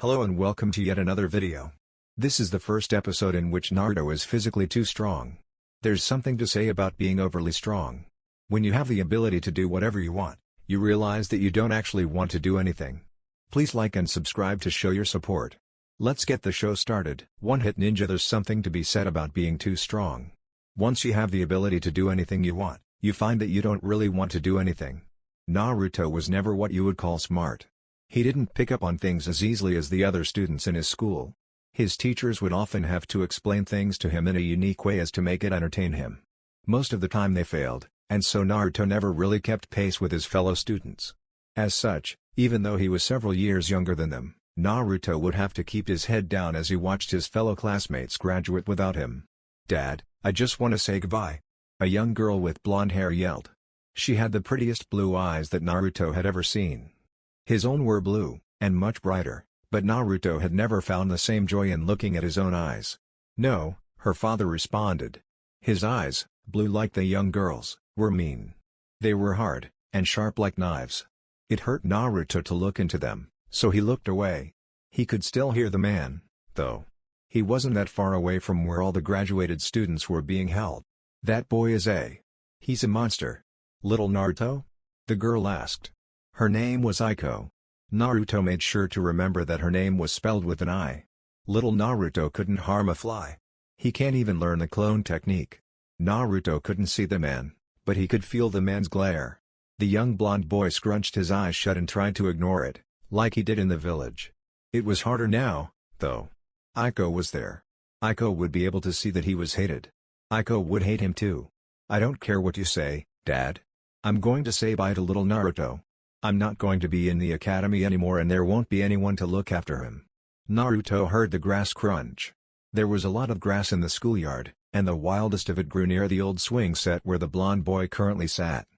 Hello and welcome to yet another video. This is the first episode in which Naruto is physically too strong. There's something to say about being overly strong. When you have the ability to do whatever you want, you realize that you don't actually want to do anything. Please like and subscribe to show your support. Let's get the show started. One Hit Ninja. There's something to be said about being too strong. Once you have the ability to do anything you want, you find that you don't really want to do anything. Naruto was never what you would call smart. He didn't pick up on things as easily as the other students in his school. His teachers would often have to explain things to him in a unique way as to make it entertain him. Most of the time they failed, and so Naruto never really kept pace with his fellow students. As such, even though he was several years younger than them, Naruto would have to keep his head down as he watched his fellow classmates graduate without him. "Dad, I just want to say goodbye," a young girl with blonde hair yelled. She had the prettiest blue eyes that Naruto had ever seen. His own were blue, and much brighter, but Naruto had never found the same joy in looking at his own eyes. "No," her father responded. His eyes, blue like the young girl's, were mean. They were hard, and sharp like knives. It hurt Naruto to look into them, so he looked away. He could still hear the man, though. He wasn't that far away from where all the graduated students were being held. "That boy is He's a monster." "Little Naruto?" the girl asked. Her name was Aiko. Naruto made sure to remember that her name was spelled with an I. Little Naruto couldn't harm a fly. He can't even learn the clone technique. Naruto couldn't see the man, but he could feel the man's glare. The young blonde boy scrunched his eyes shut and tried to ignore it, like he did in the village. It was harder now, though. Aiko was there. Aiko would be able to see that he was hated. Aiko would hate him too. "I don't care what you say, Dad. I'm going to say bye to little Naruto. I'm not going to be in the academy anymore and there won't be anyone to look after him." Naruto heard the grass crunch. There was a lot of grass in the schoolyard, and the wildest of it grew near the old swing set where the blonde boy currently sat.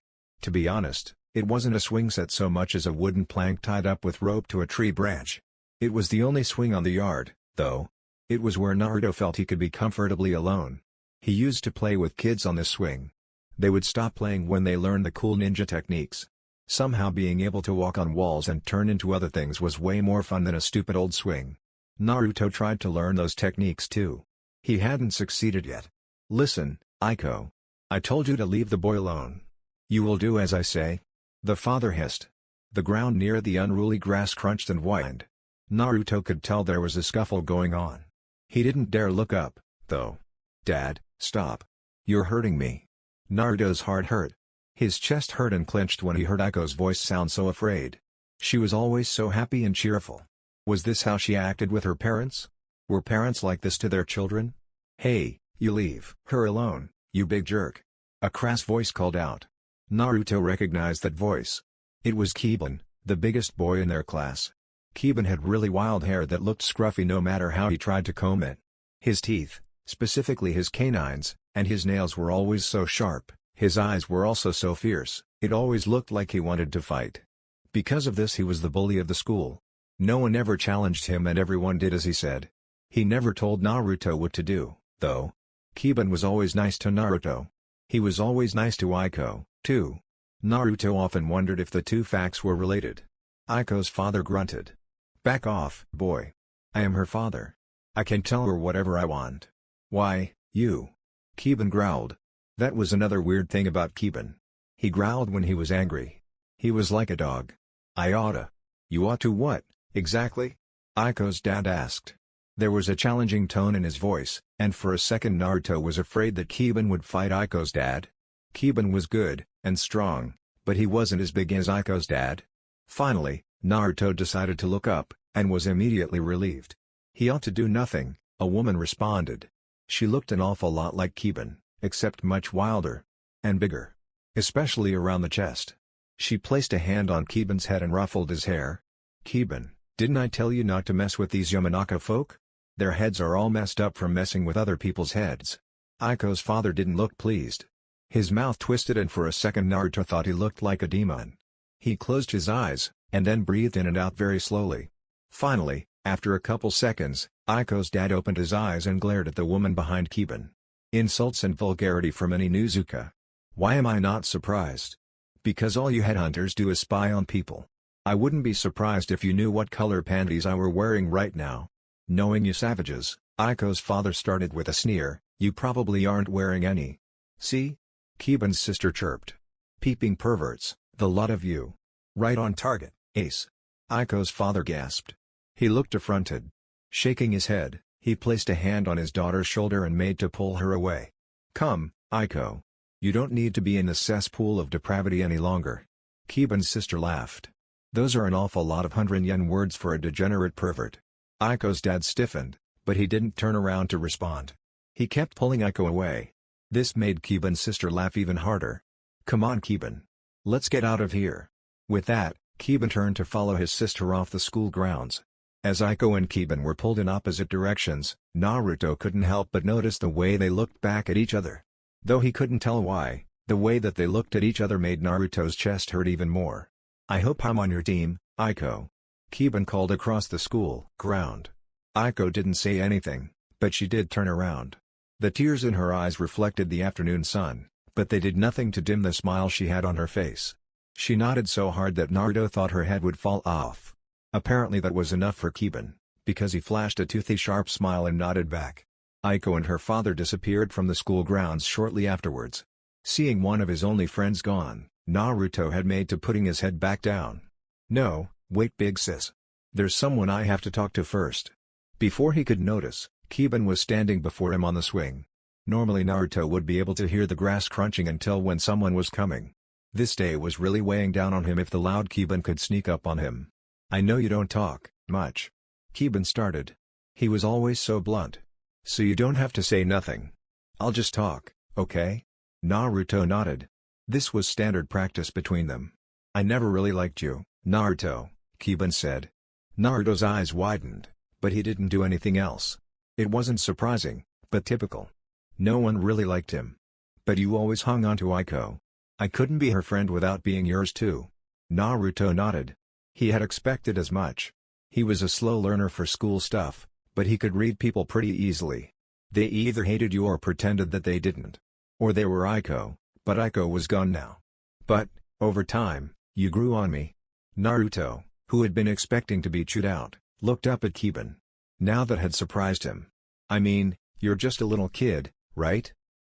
To be honest, it wasn't a swing set so much as a wooden plank tied up with rope to a tree branch. It was the only swing on the yard, though. It was where Naruto felt he could be comfortably alone. He used to play with kids on this swing. They would stop playing when they learned the cool ninja techniques. Somehow being able to walk on walls and turn into other things was way more fun than a stupid old swing. Naruto tried to learn those techniques too. He hadn't succeeded yet. "Listen, Aiko. I told you to leave the boy alone. You will do as I say?" the father hissed. The ground near the unruly grass crunched and whined. Naruto could tell there was a scuffle going on. He didn't dare look up, though. "Dad, stop. You're hurting me." Naruto's heart hurt. His chest hurt and clenched when he heard Aiko's voice sound so afraid. She was always so happy and cheerful. Was this how she acted with her parents? Were parents like this to their children? "Hey, you leave her alone, you big jerk," a crass voice called out. Naruto recognized that voice. It was Kiban, the biggest boy in their class. Kiban had really wild hair that looked scruffy no matter how he tried to comb it. His teeth, specifically his canines, and his nails were always so sharp. His eyes were also so fierce, it always looked like he wanted to fight. Because of this he was the bully of the school. No one ever challenged him and everyone did as he said. He never told Naruto what to do, though. Kiban was always nice to Naruto. He was always nice to Aiko, too. Naruto often wondered if the two facts were related. Aiko's father grunted. "Back off, boy. I am her father. I can tell her whatever I want." "Why, you?" Kiban growled. That was another weird thing about Kiban. He growled when he was angry. He was like a dog. "I oughta." "You ought to what, exactly?" Aiko's dad asked. There was a challenging tone in his voice, and for a second Naruto was afraid that Kiban would fight Aiko's dad. Kiban was good, and strong, but he wasn't as big as Aiko's dad. Finally, Naruto decided to look up, and was immediately relieved. "He ought to do nothing," a woman responded. She looked an awful lot like Kiban, except much wilder. And bigger. Especially around the chest. She placed a hand on Kiban's head and ruffled his hair. "Kiban, didn't I tell you not to mess with these Yamanaka folk? Their heads are all messed up from messing with other people's heads." Aiko's father didn't look pleased. His mouth twisted and for a second Naruto thought he looked like a demon. He closed his eyes, and then breathed in and out very slowly. Finally, after a couple seconds, Aiko's dad opened his eyes and glared at the woman behind Kiban. Insults and vulgarity from any Nezuka. Why am I not surprised? Because all you headhunters do is spy on people. I wouldn't be surprised if you knew what color panties I were wearing right now. Knowing you savages, Aiko's father started with a sneer, you probably aren't wearing any. See? Kiban's sister chirped. Peeping perverts, the lot of you. Right on target, ace. Aiko's father gasped. He looked affronted. Shaking his head, he placed a hand on his daughter's shoulder and made to pull her away. Come, Aiko. You don't need to be in the cesspool of depravity any longer. Kiban's sister laughed. Those are an awful lot of 100 yen words for a degenerate pervert. Aiko's dad stiffened, but he didn't turn around to respond. He kept pulling Aiko away. This made Kiban's sister laugh even harder. Come on Kiban. Let's get out of here. With that, Kiban turned to follow his sister off the school grounds. As Aiko and Kiban were pulled in opposite directions, Naruto couldn't help but notice the way they looked back at each other. Though he couldn't tell why, the way that they looked at each other made Naruto's chest hurt even more. I hope I'm on your team, Aiko. Kiban called across the school ground. Aiko didn't say anything, but she did turn around. The tears in her eyes reflected the afternoon sun, but they did nothing to dim the smile she had on her face. She nodded so hard that Naruto thought her head would fall off. Apparently that was enough for Kiban, because he flashed a toothy sharp smile and nodded back. Aiko and her father disappeared from the school grounds shortly afterwards. Seeing one of his only friends gone, Naruto had made to putting his head back down. No, wait big sis. There's someone I have to talk to first. Before he could notice, Kiban was standing before him on the swing. Normally Naruto would be able to hear the grass crunching and tell when someone was coming. This day was really weighing down on him if the loud Kiban could sneak up on him. I know you don't talk much. Kiban started. He was always so blunt. So you don't have to say nothing. I'll just talk, okay? Naruto nodded. This was standard practice between them. I never really liked you, Naruto, Kiban said. Naruto's eyes widened, but he didn't do anything else. It wasn't surprising, but typical. No one really liked him. But you always hung on to Aiko. I couldn't be her friend without being yours too. Naruto nodded. He had expected as much. He was a slow learner for school stuff, but he could read people pretty easily. They either hated you or pretended that they didn't. Or they were Aiko, but Aiko was gone now. But, over time, you grew on me. Naruto, who had been expecting to be chewed out, looked up at Kiban. Now that had surprised him. I mean, you're just a little kid, right?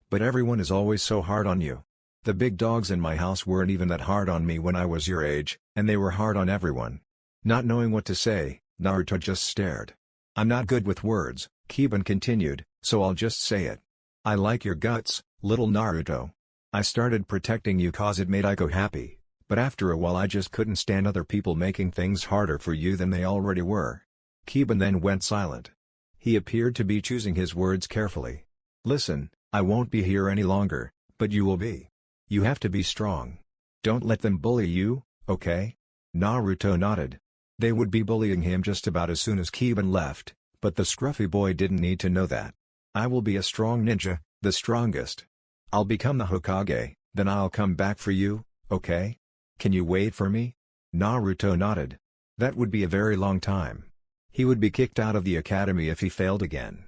But everyone is always so hard on you. The big dogs in my house weren't even that hard on me when I was your age, and they were hard on everyone. Not knowing what to say, Naruto just stared. I'm not good with words, Kiban continued, so I'll just say it. I like your guts, little Naruto. I started protecting you cause it made Aiko happy, but after a while I just couldn't stand other people making things harder for you than they already were. Kiban then went silent. He appeared to be choosing his words carefully. Listen, I won't be here any longer, but you will be. You have to be strong. Don't let them bully you, okay? Naruto nodded. They would be bullying him just about as soon as Kiban left, but the scruffy boy didn't need to know that. I will be a strong ninja, the strongest. I'll become the Hokage, then I'll come back for you, okay? Can you wait for me? Naruto nodded. That would be a very long time. He would be kicked out of the academy if he failed again.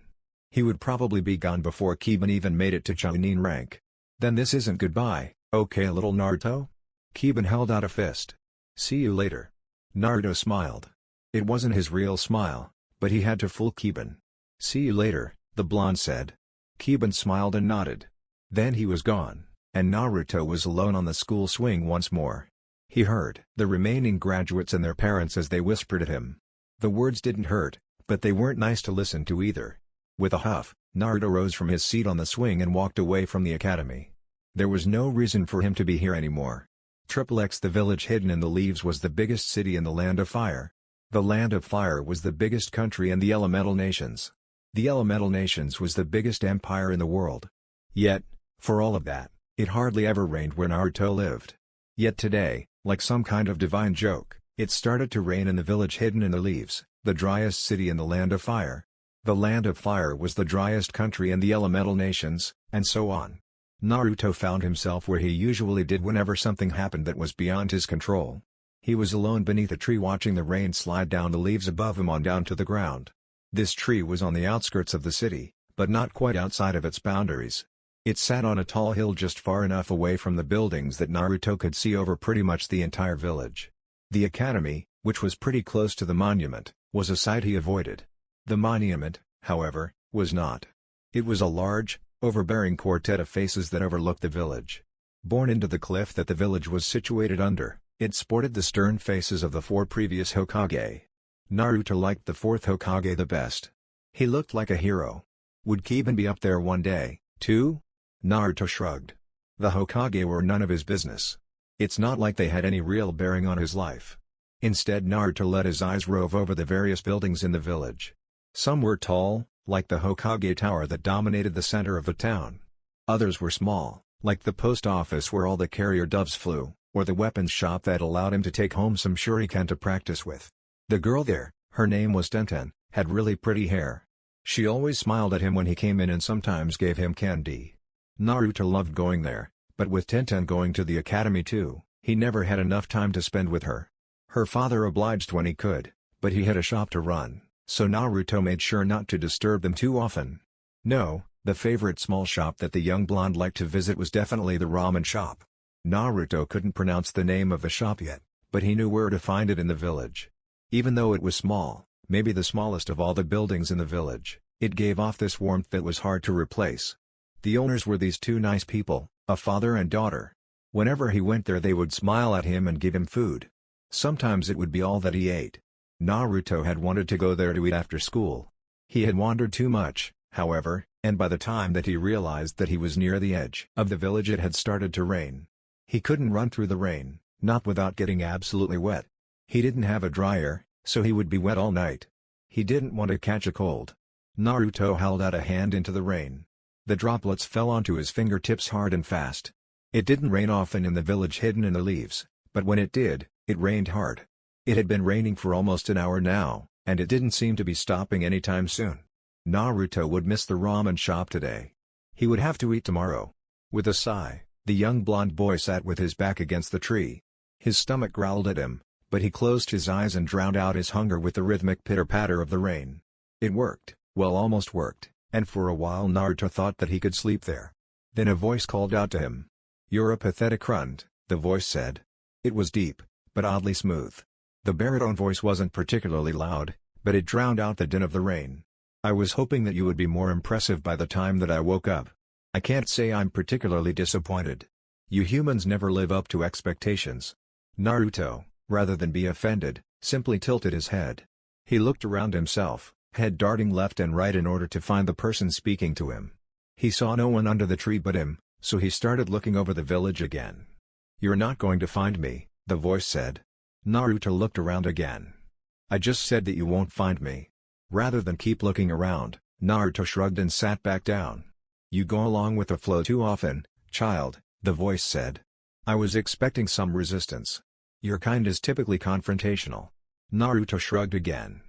He would probably be gone before Kiban even made it to Chunin rank. Then this isn't goodbye, okay little Naruto? Kiban held out a fist. See you later. Naruto smiled. It wasn't his real smile, but he had to fool Kiban. See you later, the blonde said. Kiban smiled and nodded. Then he was gone, and Naruto was alone on the school swing once more. He heard the remaining graduates and their parents as they whispered at him. The words didn't hurt, but they weren't nice to listen to either. With a huff, Naruto rose from his seat on the swing and walked away from the academy. There was no reason for him to be here anymore. X the village hidden in the leaves was the biggest city in the Land of Fire. The Land of Fire was the biggest country in the Elemental Nations. The Elemental Nations was the biggest empire in the world. Yet, for all of that, it hardly ever rained where Naruto lived. Yet today, like some kind of divine joke, it started to rain in the village hidden in the leaves, the driest city in the Land of Fire. The Land of Fire was the driest country in the Elemental Nations, and so on. Naruto found himself where he usually did whenever something happened that was beyond his control. He was alone beneath a tree watching the rain slide down the leaves above him on down to the ground. This tree was on the outskirts of the city, but not quite outside of its boundaries. It sat on a tall hill just far enough away from the buildings that Naruto could see over pretty much the entire village. The academy, which was pretty close to the monument, was a sight he avoided. The monument, however, was not. It was a large, overbearing quartet of faces that overlooked the village. Born into the cliff that the village was situated under, it sported the stern faces of the 4 previous Hokage. Naruto liked the 4th Hokage the best. He looked like a hero. Would Kiban be up there one day, too? Naruto shrugged. The Hokage were none of his business. It's not like they had any real bearing on his life. Instead, Naruto let his eyes rove over the various buildings in the village. Some were tall, like the Hokage Tower that dominated the center of the town. Others were small, like the post office where all the carrier doves flew, or the weapons shop that allowed him to take home some shuriken to practice with. The girl there, her name was Tenten, had really pretty hair. She always smiled at him when he came in and sometimes gave him candy. Naruto loved going there, but with Tenten going to the academy too, he never had enough time to spend with her. Her father obliged when he could, but he had a shop to run, so Naruto made sure not to disturb them too often. No, the favorite small shop that the young blonde liked to visit was definitely the ramen shop. Naruto couldn't pronounce the name of the shop yet, but he knew where to find it in the village. Even though it was small, maybe the smallest of all the buildings in the village, it gave off this warmth that was hard to replace. The owners were these 2 nice people, a father and daughter. Whenever he went there they would smile at him and give him food. Sometimes it would be all that he ate. Naruto had wanted to go there to eat after school. He had wandered too much, however, and by the time that he realized that he was near the edge of the village it had started to rain. He couldn't run through the rain, not without getting absolutely wet. He didn't have a dryer, so he would be wet all night. He didn't want to catch a cold. Naruto held out a hand into the rain. The droplets fell onto his fingertips hard and fast. It didn't rain often in the village hidden in the leaves, but when it did, it rained hard. It had been raining for almost an hour now, and it didn't seem to be stopping anytime soon. Naruto would miss the ramen shop today. He would have to eat tomorrow. With a sigh, the young blonde boy sat with his back against the tree. His stomach growled at him, but he closed his eyes and drowned out his hunger with the rhythmic pitter-patter of the rain. It worked, well, almost worked, and for a while Naruto thought that he could sleep there. Then a voice called out to him. "You're a pathetic runt," the voice said. It was deep, but oddly smooth. The baritone voice wasn't particularly loud, but it drowned out the din of the rain. "I was hoping that you would be more impressive by the time that I woke up. I can't say I'm particularly disappointed. You humans never live up to expectations." Naruto, rather than be offended, simply tilted his head. He looked around himself, head darting left and right in order to find the person speaking to him. He saw no one under the tree but him, so he started looking over the village again. "You're not going to find me," the voice said. Naruto looked around again. "I just said that you won't find me." Rather than keep looking around, Naruto shrugged and sat back down. "You go along with the flow too often, child," the voice said. "I was expecting some resistance. Your kind is typically confrontational." Naruto shrugged again.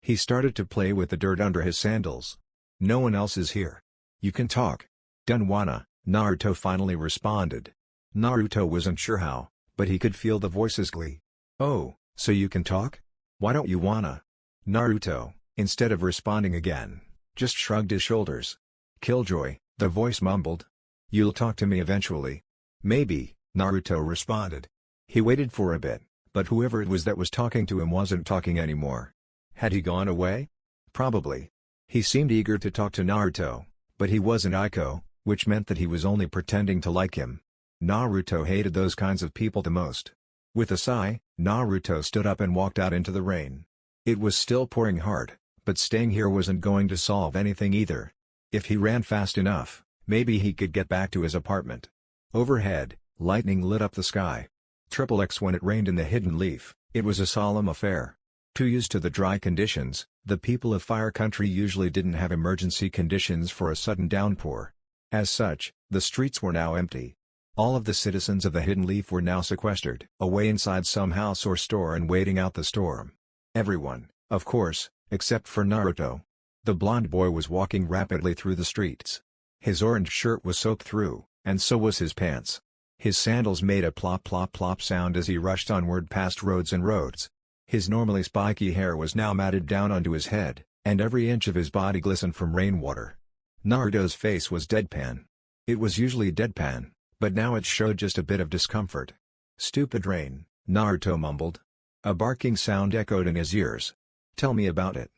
He started to play with the dirt under his sandals. "No one else is here. You can talk." "Don't wanna," Naruto finally responded. Naruto wasn't sure how, but he could feel the voice's glee. "Oh, so you can talk? Why don't you wanna?" Naruto, instead of responding again, just shrugged his shoulders. "Killjoy," the voice mumbled. "You'll talk to me eventually." "Maybe," Naruto responded. He waited for a bit, but whoever it was that was talking to him wasn't talking anymore. Had he gone away? Probably. He seemed eager to talk to Naruto, but he wasn't Aiko, which meant that he was only pretending to like him. Naruto hated those kinds of people the most. With a sigh, Naruto stood up and walked out into the rain. It was still pouring hard, but staying here wasn't going to solve anything either. If he ran fast enough, maybe he could get back to his apartment. Overhead, lightning lit up the sky. XXX when it rained in the hidden leaf, it was a solemn affair. Too used to the dry conditions, the people of Fire Country usually didn't have emergency conditions for a sudden downpour. As such, the streets were now empty. All of the citizens of the Hidden Leaf were now sequestered away inside some house or store and waiting out the storm. Everyone, of course, except for Naruto. The blonde boy was walking rapidly through the streets. His orange shirt was soaked through, and so was his pants. His sandals made a plop plop plop sound as he rushed onward past roads and roads. His normally spiky hair was now matted down onto his head, and every inch of his body glistened from rainwater. Naruto's face was deadpan. It was usually deadpan, but now it showed just a bit of discomfort. "Stupid rain," Naruto mumbled. A barking sound echoed in his ears. "Tell me about it."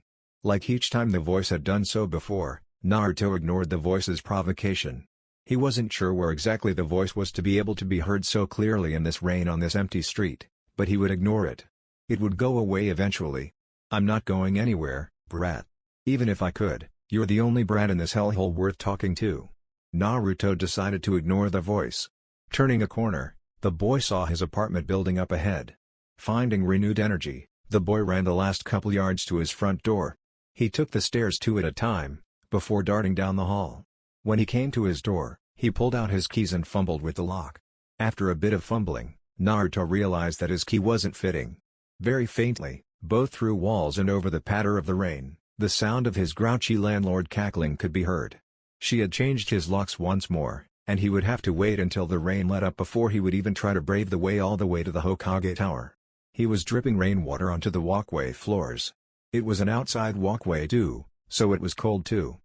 Like each time the voice had done so before, Naruto ignored the voice's provocation. He wasn't sure where exactly the voice was to be able to be heard so clearly in this rain on this empty street, but he would ignore it. It would go away eventually. "I'm not going anywhere, brat. Even if I could, you're the only brat in this hellhole worth talking to." Naruto decided to ignore the voice. Turning a corner, the boy saw his apartment building up ahead. Finding renewed energy, the boy ran the last couple yards to his front door. He took the stairs two at a time, before darting down the hall. When he came to his door, he pulled out his keys and fumbled with the lock. After a bit of fumbling, Naruto realized that his key wasn't fitting. Very faintly, both through walls and over the patter of the rain, the sound of his grouchy landlord cackling could be heard. She had changed his locks once more, and he would have to wait until the rain let up before he would even try to brave the way all the way to the Hokage Tower. He was dripping rainwater onto the walkway floors. It was an outside walkway too, so it was cold too.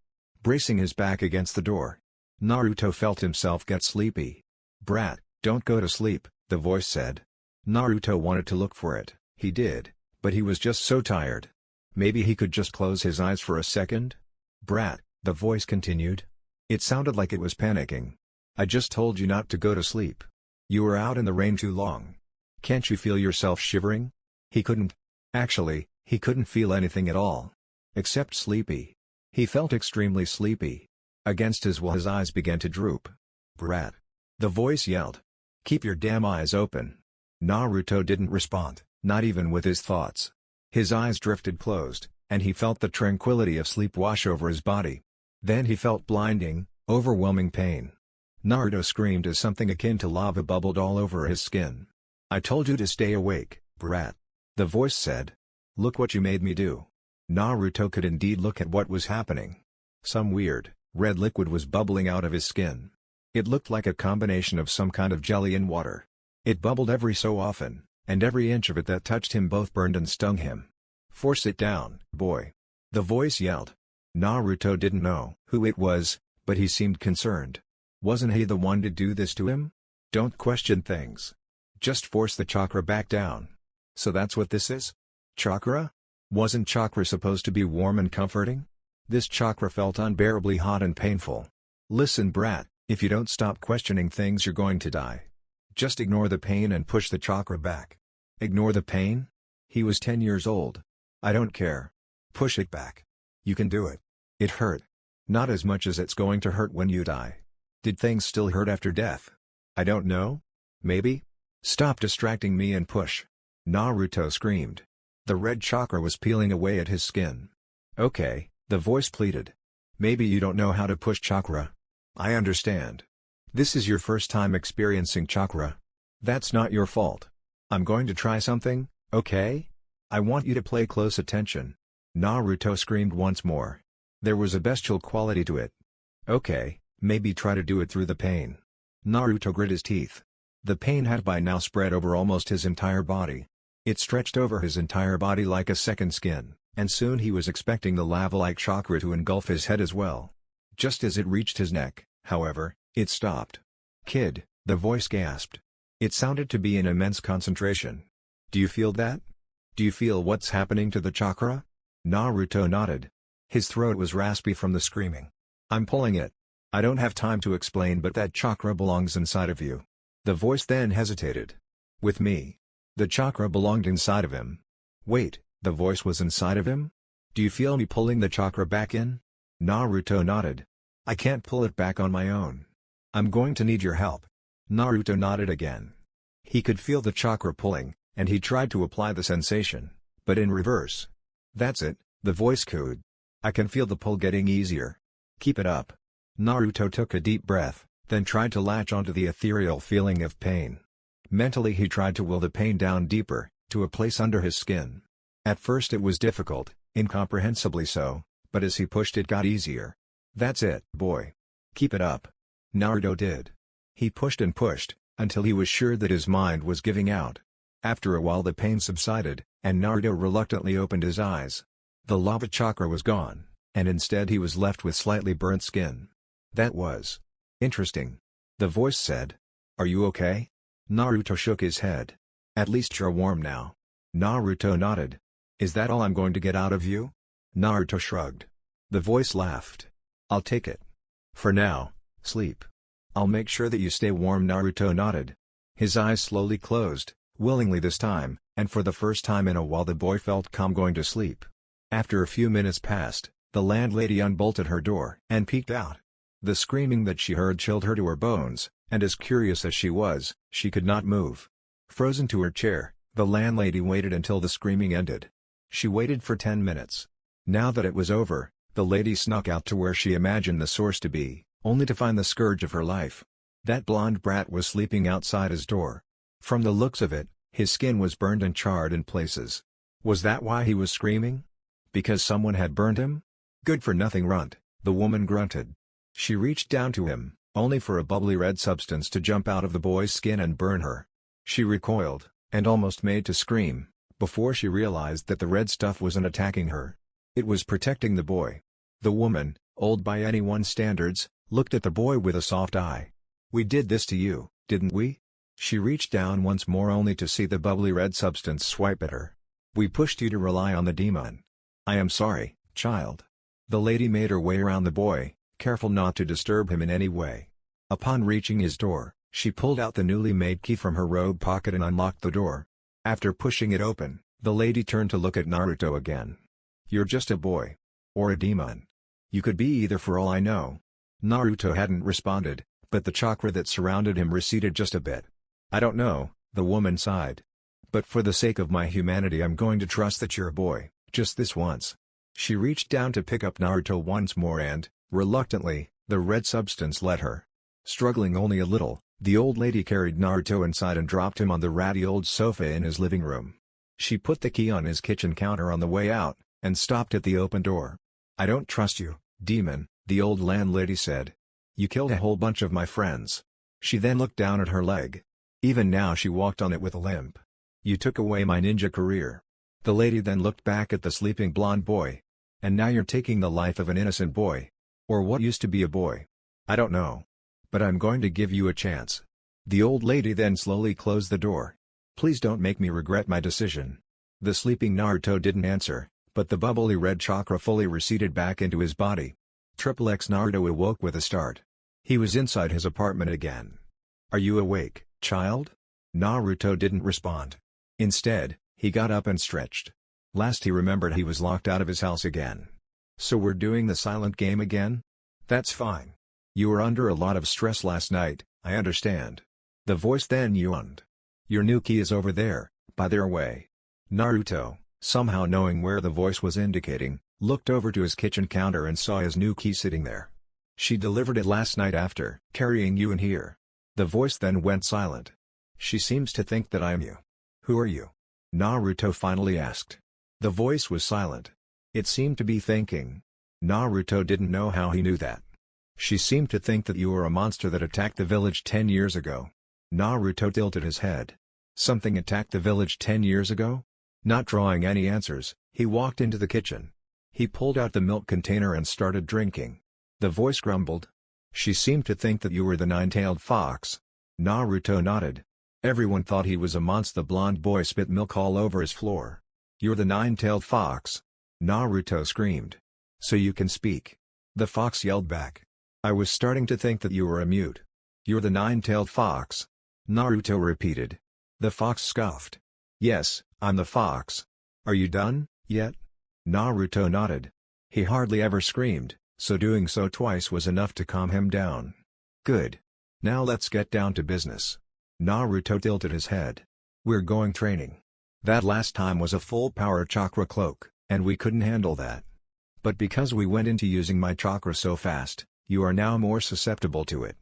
Bracing his back against the door, Naruto felt himself get sleepy. "Brat, don't go to sleep," the voice said. Naruto wanted to look for it, he did, but he was just so tired. Maybe he could just close his eyes for a second? "Brat," the voice continued. It sounded like it was panicking. "I just told you not to go to sleep. You were out in the rain too long. Can't you feel yourself shivering?" He couldn't. Actually, he couldn't feel anything at all. Except sleepy. He felt extremely sleepy. Against his will his eyes began to droop. "Brat!" the voice yelled. "Keep your damn eyes open." Naruto didn't respond, not even with his thoughts. His eyes drifted closed, and he felt the tranquility of sleep wash over his body. Then he felt blinding, overwhelming pain. Naruto screamed as something akin to lava bubbled all over his skin. "I told you to stay awake, brat," the voice said. "Look what you made me do." Naruto could indeed look at what was happening. Some weird, red liquid was bubbling out of his skin. It looked like a combination of some kind of jelly and water. It bubbled every so often, and every inch of it that touched him both burned and stung him. "Force it down, boy," the voice yelled. Naruto didn't know who it was, but he seemed concerned. Wasn't he the one to do this to him? "Don't question things. Just force the chakra back down." So that's what this is? Chakra? Wasn't chakra supposed to be warm and comforting? This chakra felt unbearably hot and painful. "Listen, brat, if you don't stop questioning things you're going to die. Just ignore the pain and push the chakra back." Ignore the pain? He was 10 years old. "I don't care. Push it back. You can do it. It hurt. Not as much as it's going to hurt when you die." Did things still hurt after death? "I don't know. Maybe. Stop distracting me and push." Naruto screamed. The red chakra was peeling away at his skin. "Okay," the voice pleaded. "Maybe you don't know how to push chakra. I understand. This is your first time experiencing chakra. That's not your fault. I'm going to try something, okay? I want you to pay close attention." Naruto screamed once more. There was a bestial quality to it. "Okay, maybe try to do it through the pain." Naruto grit his teeth. The pain had by now spread over almost his entire body. It stretched over his entire body like a second skin, and soon he was expecting the lava-like chakra to engulf his head as well. Just as it reached his neck, however, it stopped. "Kid," the voice gasped. It sounded to be in immense concentration. "Do you feel that? Do you feel what's happening to the chakra?" Naruto nodded. His throat was raspy from the screaming. "I'm pulling it. I don't have time to explain, but that chakra belongs inside of you." The voice then hesitated. "With me?" The chakra belonged inside of him. "Wait, the voice was inside of him? Do you feel me pulling the chakra back in?" Naruto nodded. "I can't pull it back on my own. I'm going to need your help." Naruto nodded again. He could feel the chakra pulling, and he tried to apply the sensation, but in reverse. "That's it," the voice cooed. "I can feel the pull getting easier. Keep it up." Naruto took a deep breath, then tried to latch onto the ethereal feeling of pain. Mentally he tried to will the pain down deeper, to a place under his skin. At first it was difficult, incomprehensibly so, but as he pushed it got easier. "That's it, boy. Keep it up." Naruto did. He pushed and pushed, until he was sure that his mind was giving out. After a while the pain subsided, and Naruto reluctantly opened his eyes. The lava chakra was gone, and instead he was left with slightly burnt skin. "That was interesting," the voice said. "Are you okay?" Naruto shook his head. "At least you're warm now." Naruto nodded. Is that all I'm going to get out of you? Naruto shrugged. The voice laughed. I'll take it. For now, sleep. I'll make sure that you stay warm. Naruto nodded. His eyes slowly closed, willingly this time, and for the first time in a while the boy felt calm going to sleep. After a few minutes passed, the landlady unbolted her door and peeked out. The screaming that she heard chilled her to her bones, and as curious as she was, she could not move. Frozen to her chair, the landlady waited until the screaming ended. She waited for 10 minutes. Now that it was over, the lady snuck out to where she imagined the source to be, only to find the scourge of her life. That blonde brat was sleeping outside his door. From the looks of it, his skin was burned and charred in places. Was that why he was screaming? Because someone had burned him? Good-for-nothing runt, the woman grunted. She reached down to him, only for a bubbly red substance to jump out of the boy's skin and burn her. She recoiled, and almost made to scream, before she realized that the red stuff wasn't attacking her. It was protecting the boy. The woman, old by anyone's standards, looked at the boy with a soft eye. We did this to you, didn't we? She reached down once more only to see the bubbly red substance swipe at her. We pushed you to rely on the demon. I am sorry, child. The lady made her way around the boy, careful not to disturb him in any way. Upon reaching his door, she pulled out the newly made key from her robe pocket and unlocked the door. After pushing it open, the lady turned to look at Naruto again. You're just a boy. Or a demon. You could be either for all I know. Naruto hadn't responded, but the chakra that surrounded him receded just a bit. I don't know, the woman sighed. But for the sake of my humanity I'm going to trust that you're a boy, just this once. She reached down to pick up Naruto once more and, reluctantly, the red substance let her. Struggling only a little, the old lady carried Naruto inside and dropped him on the ratty old sofa in his living room. She put the key on his kitchen counter on the way out, and stopped at the open door. I don't trust you, demon, the old landlady said. You killed a whole bunch of my friends. She then looked down at her leg. Even now she walked on it with a limp. You took away my ninja career. The lady then looked back at the sleeping blonde boy. And now you're taking the life of an innocent boy. Or what used to be a boy. I don't know. But I'm going to give you a chance. The old lady then slowly closed the door. Please don't make me regret my decision. The sleeping Naruto didn't answer, but the bubbly red chakra fully receded back into his body. XXX Naruto awoke with a start. He was inside his apartment again. Are you awake, child? Naruto didn't respond. Instead, he got up and stretched. Last he remembered he was locked out of his house again. So we're doing the silent game again? That's fine. You were under a lot of stress last night, I understand. The voice then yawned. Your new key is over there, by their way. Naruto, somehow knowing where the voice was indicating, looked over to his kitchen counter and saw his new key sitting there. She delivered it last night after carrying you in here. The voice then went silent. She seems to think that I am you. Who are you? Naruto finally asked. The voice was silent. It seemed to be thinking. Naruto didn't know how he knew that. She seemed to think that you were a monster that attacked the village 10 years ago. Naruto tilted his head. Something attacked the village 10 years ago? Not drawing any answers, he walked into the kitchen. He pulled out the milk container and started drinking. The voice grumbled. She seemed to think that you were the nine-tailed fox. Naruto nodded. Everyone thought he was a monster. The blonde boy spit milk all over his floor. You're the nine-tailed fox. Naruto screamed. So you can speak. The fox yelled back. I was starting to think that you were a mute. You're the nine-tailed fox. Naruto repeated. The fox scoffed. Yes, I'm the fox. Are you done, yet? Naruto nodded. He hardly ever screamed, so doing so twice was enough to calm him down. Good. Now let's get down to business. Naruto tilted his head. We're going training. That last time was a full-power chakra cloak, and we couldn't handle that. But because we went into using my chakra so fast, you are now more susceptible to it.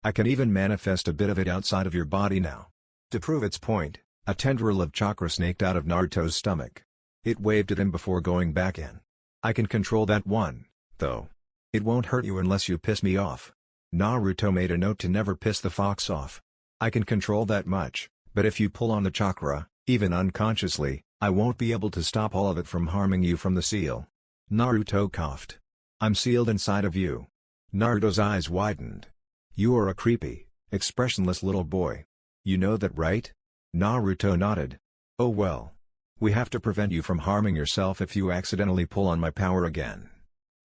I can even manifest a bit of it outside of your body now. To prove its point, a tendril of chakra snaked out of Naruto's stomach. It waved at him before going back in. I can control that one, though. It won't hurt you unless you piss me off. Naruto made a note to never piss the fox off. I can control that much, but if you pull on the chakra, even unconsciously, I won't be able to stop all of it from harming you from the seal. Naruto coughed. I'm sealed inside of you. Naruto's eyes widened. You are a creepy, expressionless little boy. You know that, right? Naruto nodded. Oh well. We have to prevent you from harming yourself if you accidentally pull on my power again.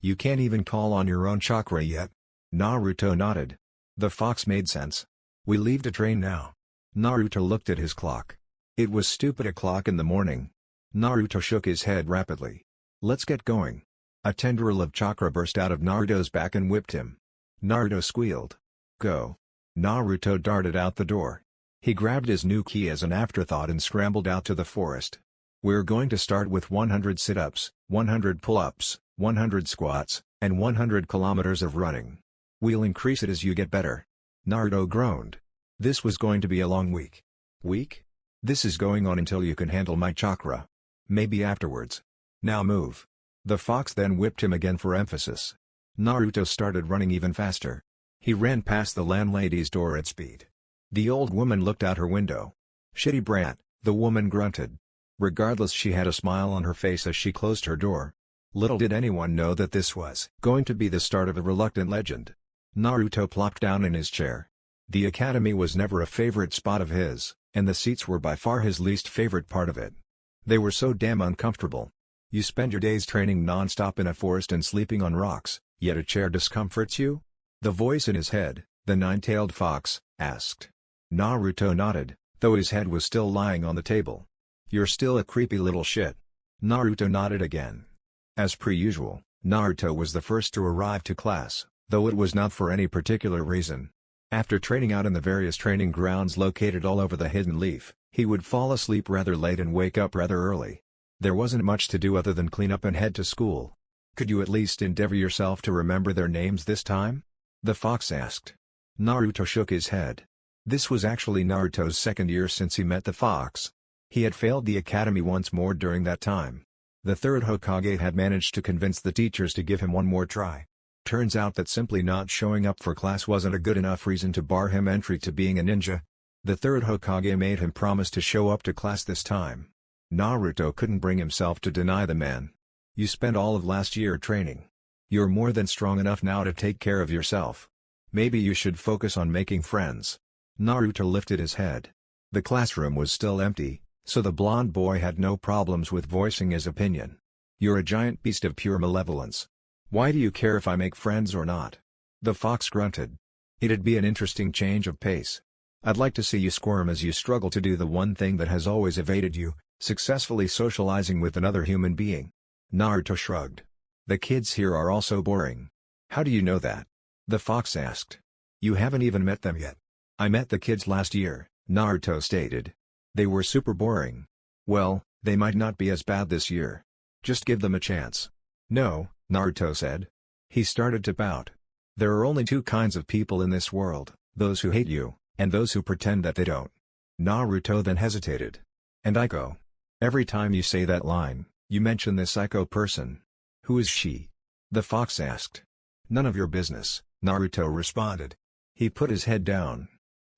You can't even call on your own chakra yet." Naruto nodded. The fox made sense. "We leave to train now." Naruto looked at his clock. It was stupid o'clock in the morning. Naruto shook his head rapidly. "Let's get going." A tendril of chakra burst out of Naruto's back and whipped him. Naruto squealed. "Go." Naruto darted out the door. He grabbed his new ki as an afterthought and scrambled out to the forest. "We're going to start with 100 sit-ups, 100 pull-ups, 100 squats, and 100 kilometers of running. We'll increase it as you get better." Naruto groaned. This was going to be a long week. "Week? This is going on until you can handle my chakra. Maybe afterwards. Now move." The fox then whipped him again for emphasis. Naruto started running even faster. He ran past the landlady's door at speed. The old woman looked out her window. "Shitty brat," the woman grunted. Regardless, she had a smile on her face as she closed her door. Little did anyone know that this was going to be the start of a reluctant legend. Naruto plopped down in his chair. The academy was never a favorite spot of his, and the seats were by far his least favorite part of it. They were so damn uncomfortable. You spend your days training non-stop in a forest and sleeping on rocks, yet a chair discomforts you? The voice in his head, the nine-tailed fox, asked. Naruto nodded, though his head was still lying on the table. "You're still a creepy little shit." Naruto nodded again. As per usual, Naruto was the first to arrive to class, though it was not for any particular reason. After training out in the various training grounds located all over the Hidden Leaf, he would fall asleep rather late and wake up rather early. There wasn't much to do other than clean up and head to school. "Could you at least endeavor yourself to remember their names this time?" the fox asked. Naruto shook his head. This was actually Naruto's second year since he met the fox. He had failed the academy once more during that time. The third Hokage had managed to convince the teachers to give him one more try. Turns out that simply not showing up for class wasn't a good enough reason to bar him entry to being a ninja. The third Hokage made him promise to show up to class this time. Naruto couldn't bring himself to deny the man. "You spent all of last year training. You're more than strong enough now to take care of yourself. Maybe you should focus on making friends." Naruto lifted his head. The classroom was still empty, so the blonde boy had no problems with voicing his opinion. "You're a giant beast of pure malevolence. Why do you care if I make friends or not?" The fox grunted. "It'd be an interesting change of pace. I'd like to see you squirm as you struggle to do the one thing that has always evaded you, successfully socializing with another human being." Naruto shrugged. "The kids here are all so boring." "How do you know that?" the fox asked. "You haven't even met them yet." "I met the kids last year," Naruto stated. "They were super boring." "Well, they might not be as bad this year. Just give them a chance." "No," Naruto said. He started to pout. "There are only two kinds of people in this world, those who hate you, and those who pretend that they don't." Naruto then hesitated. "And Aiko? Every time you say that line, you mention this Aiko person. Who is she?" the fox asked. "None of your business," Naruto responded. He put his head down.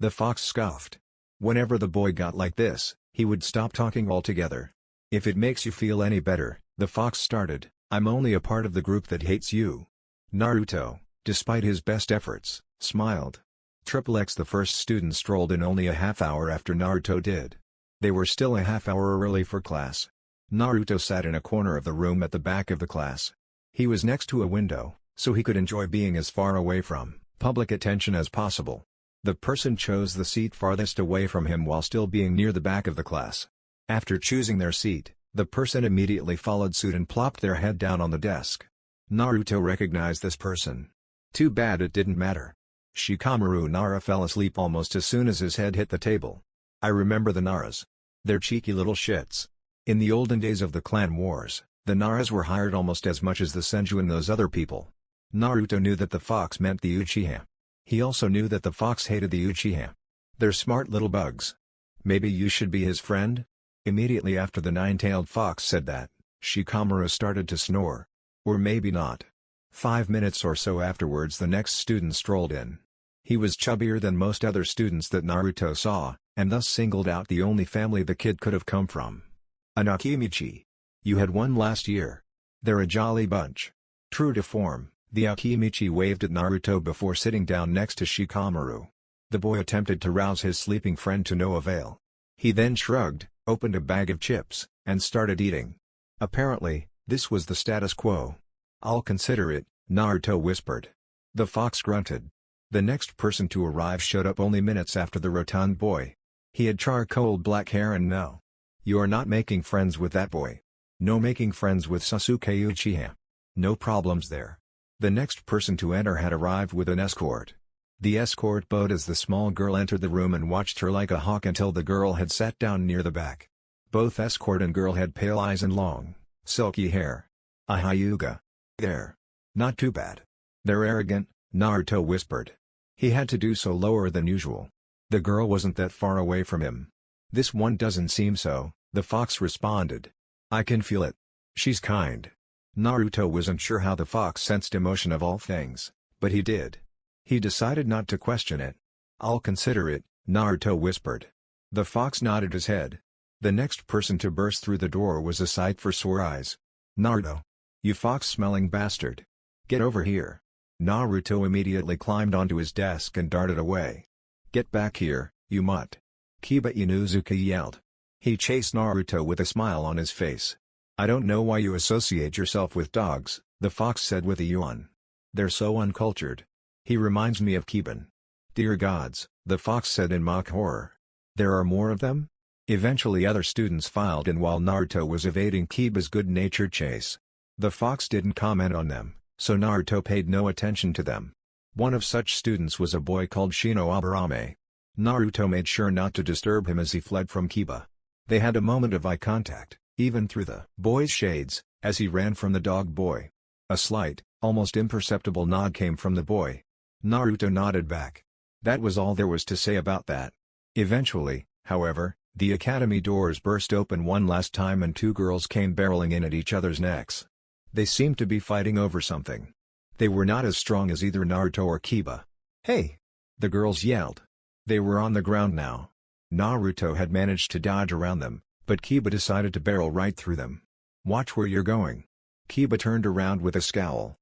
The fox scoffed. Whenever the boy got like this, he would stop talking altogether. "If it makes you feel any better," the fox started, "I'm only a part of the group that hates you." Naruto, despite his best efforts, smiled. X the first student strolled in only a half hour after Naruto did. They were still a half hour early for class. Naruto sat in a corner of the room at the back of the class. He was next to a window, so he could enjoy being as far away from public attention as possible. The person chose the seat farthest away from him while still being near the back of the class. After choosing their seat, the person immediately followed suit and plopped their head down on the desk. Naruto recognized this person. Too bad it didn't matter. Shikamaru Nara fell asleep almost as soon as his head hit the table. "I remember the Naras. They're cheeky little shits. In the olden days of the clan wars, the Naras were hired almost as much as the Senju and those other people." Naruto knew that the fox meant the Uchiha. He also knew that the fox hated the Uchiha. "They're smart little bugs. Maybe you should be his friend?" Immediately after the nine-tailed fox said that, Shikamaru started to snore. Or maybe not. 5 minutes or so afterwards the next student strolled in. He was chubbier than most other students that Naruto saw, and thus singled out the only family the kid could have come from. "An Akimichi. You had one last year. They're a jolly bunch." True to form, the Akimichi waved at Naruto before sitting down next to Shikamaru. The boy attempted to rouse his sleeping friend to no avail. He then shrugged, opened a bag of chips, and started eating. Apparently, this was the status quo. "I'll consider it," Naruto whispered. The fox grunted. The next person to arrive showed up only minutes after the rotund boy. He had charcoal black hair and no. "You are not making friends with that boy. No making friends with Sasuke Uchiha. No problems there." The next person to enter had arrived with an escort. The escort bowed as the small girl entered the room and watched her like a hawk until the girl had sat down near the back. Both escort and girl had pale eyes and long, silky hair. "A Hyuga. There. Not too bad." "They're arrogant," Naruto whispered. He had to do so lower than usual. The girl wasn't that far away from him. "This one doesn't seem so," the fox responded. "I can feel it. She's kind." Naruto wasn't sure how the fox sensed emotion of all things, but he did. He decided not to question it. "I'll consider it," Naruto whispered. The fox nodded his head. The next person to burst through the door was a sight for sore eyes. "Naruto! You fox-smelling bastard! Get over here!" Naruto immediately climbed onto his desk and darted away. "Get back here, you mutt!" Kiba Inuzuka yelled. He chased Naruto with a smile on his face. "I don't know why you associate yourself with dogs," the fox said with a yawn. "They're so uncultured. He reminds me of Kiban." "Dear gods," the fox said in mock horror. "There are more of them?" Eventually other students filed in while Naruto was evading Kiba's good-natured chase. The fox didn't comment on them, so Naruto paid no attention to them. One of such students was a boy called Shinobi. Naruto made sure not to disturb him as he fled from Kiba. They had a moment of eye contact, even through the boy's shades, as he ran from the dog boy. A slight, almost imperceptible nod came from the boy. Naruto nodded back. That was all there was to say about that. Eventually, however, the academy doors burst open one last time and two girls came barreling in at each other's necks. They seemed to be fighting over something. They were not as strong as either Naruto or Kiba. "Hey!" the girls yelled. They were on the ground now. Naruto had managed to dodge around them, but Kiba decided to barrel right through them. "Watch where you're going." Kiba turned around with a scowl.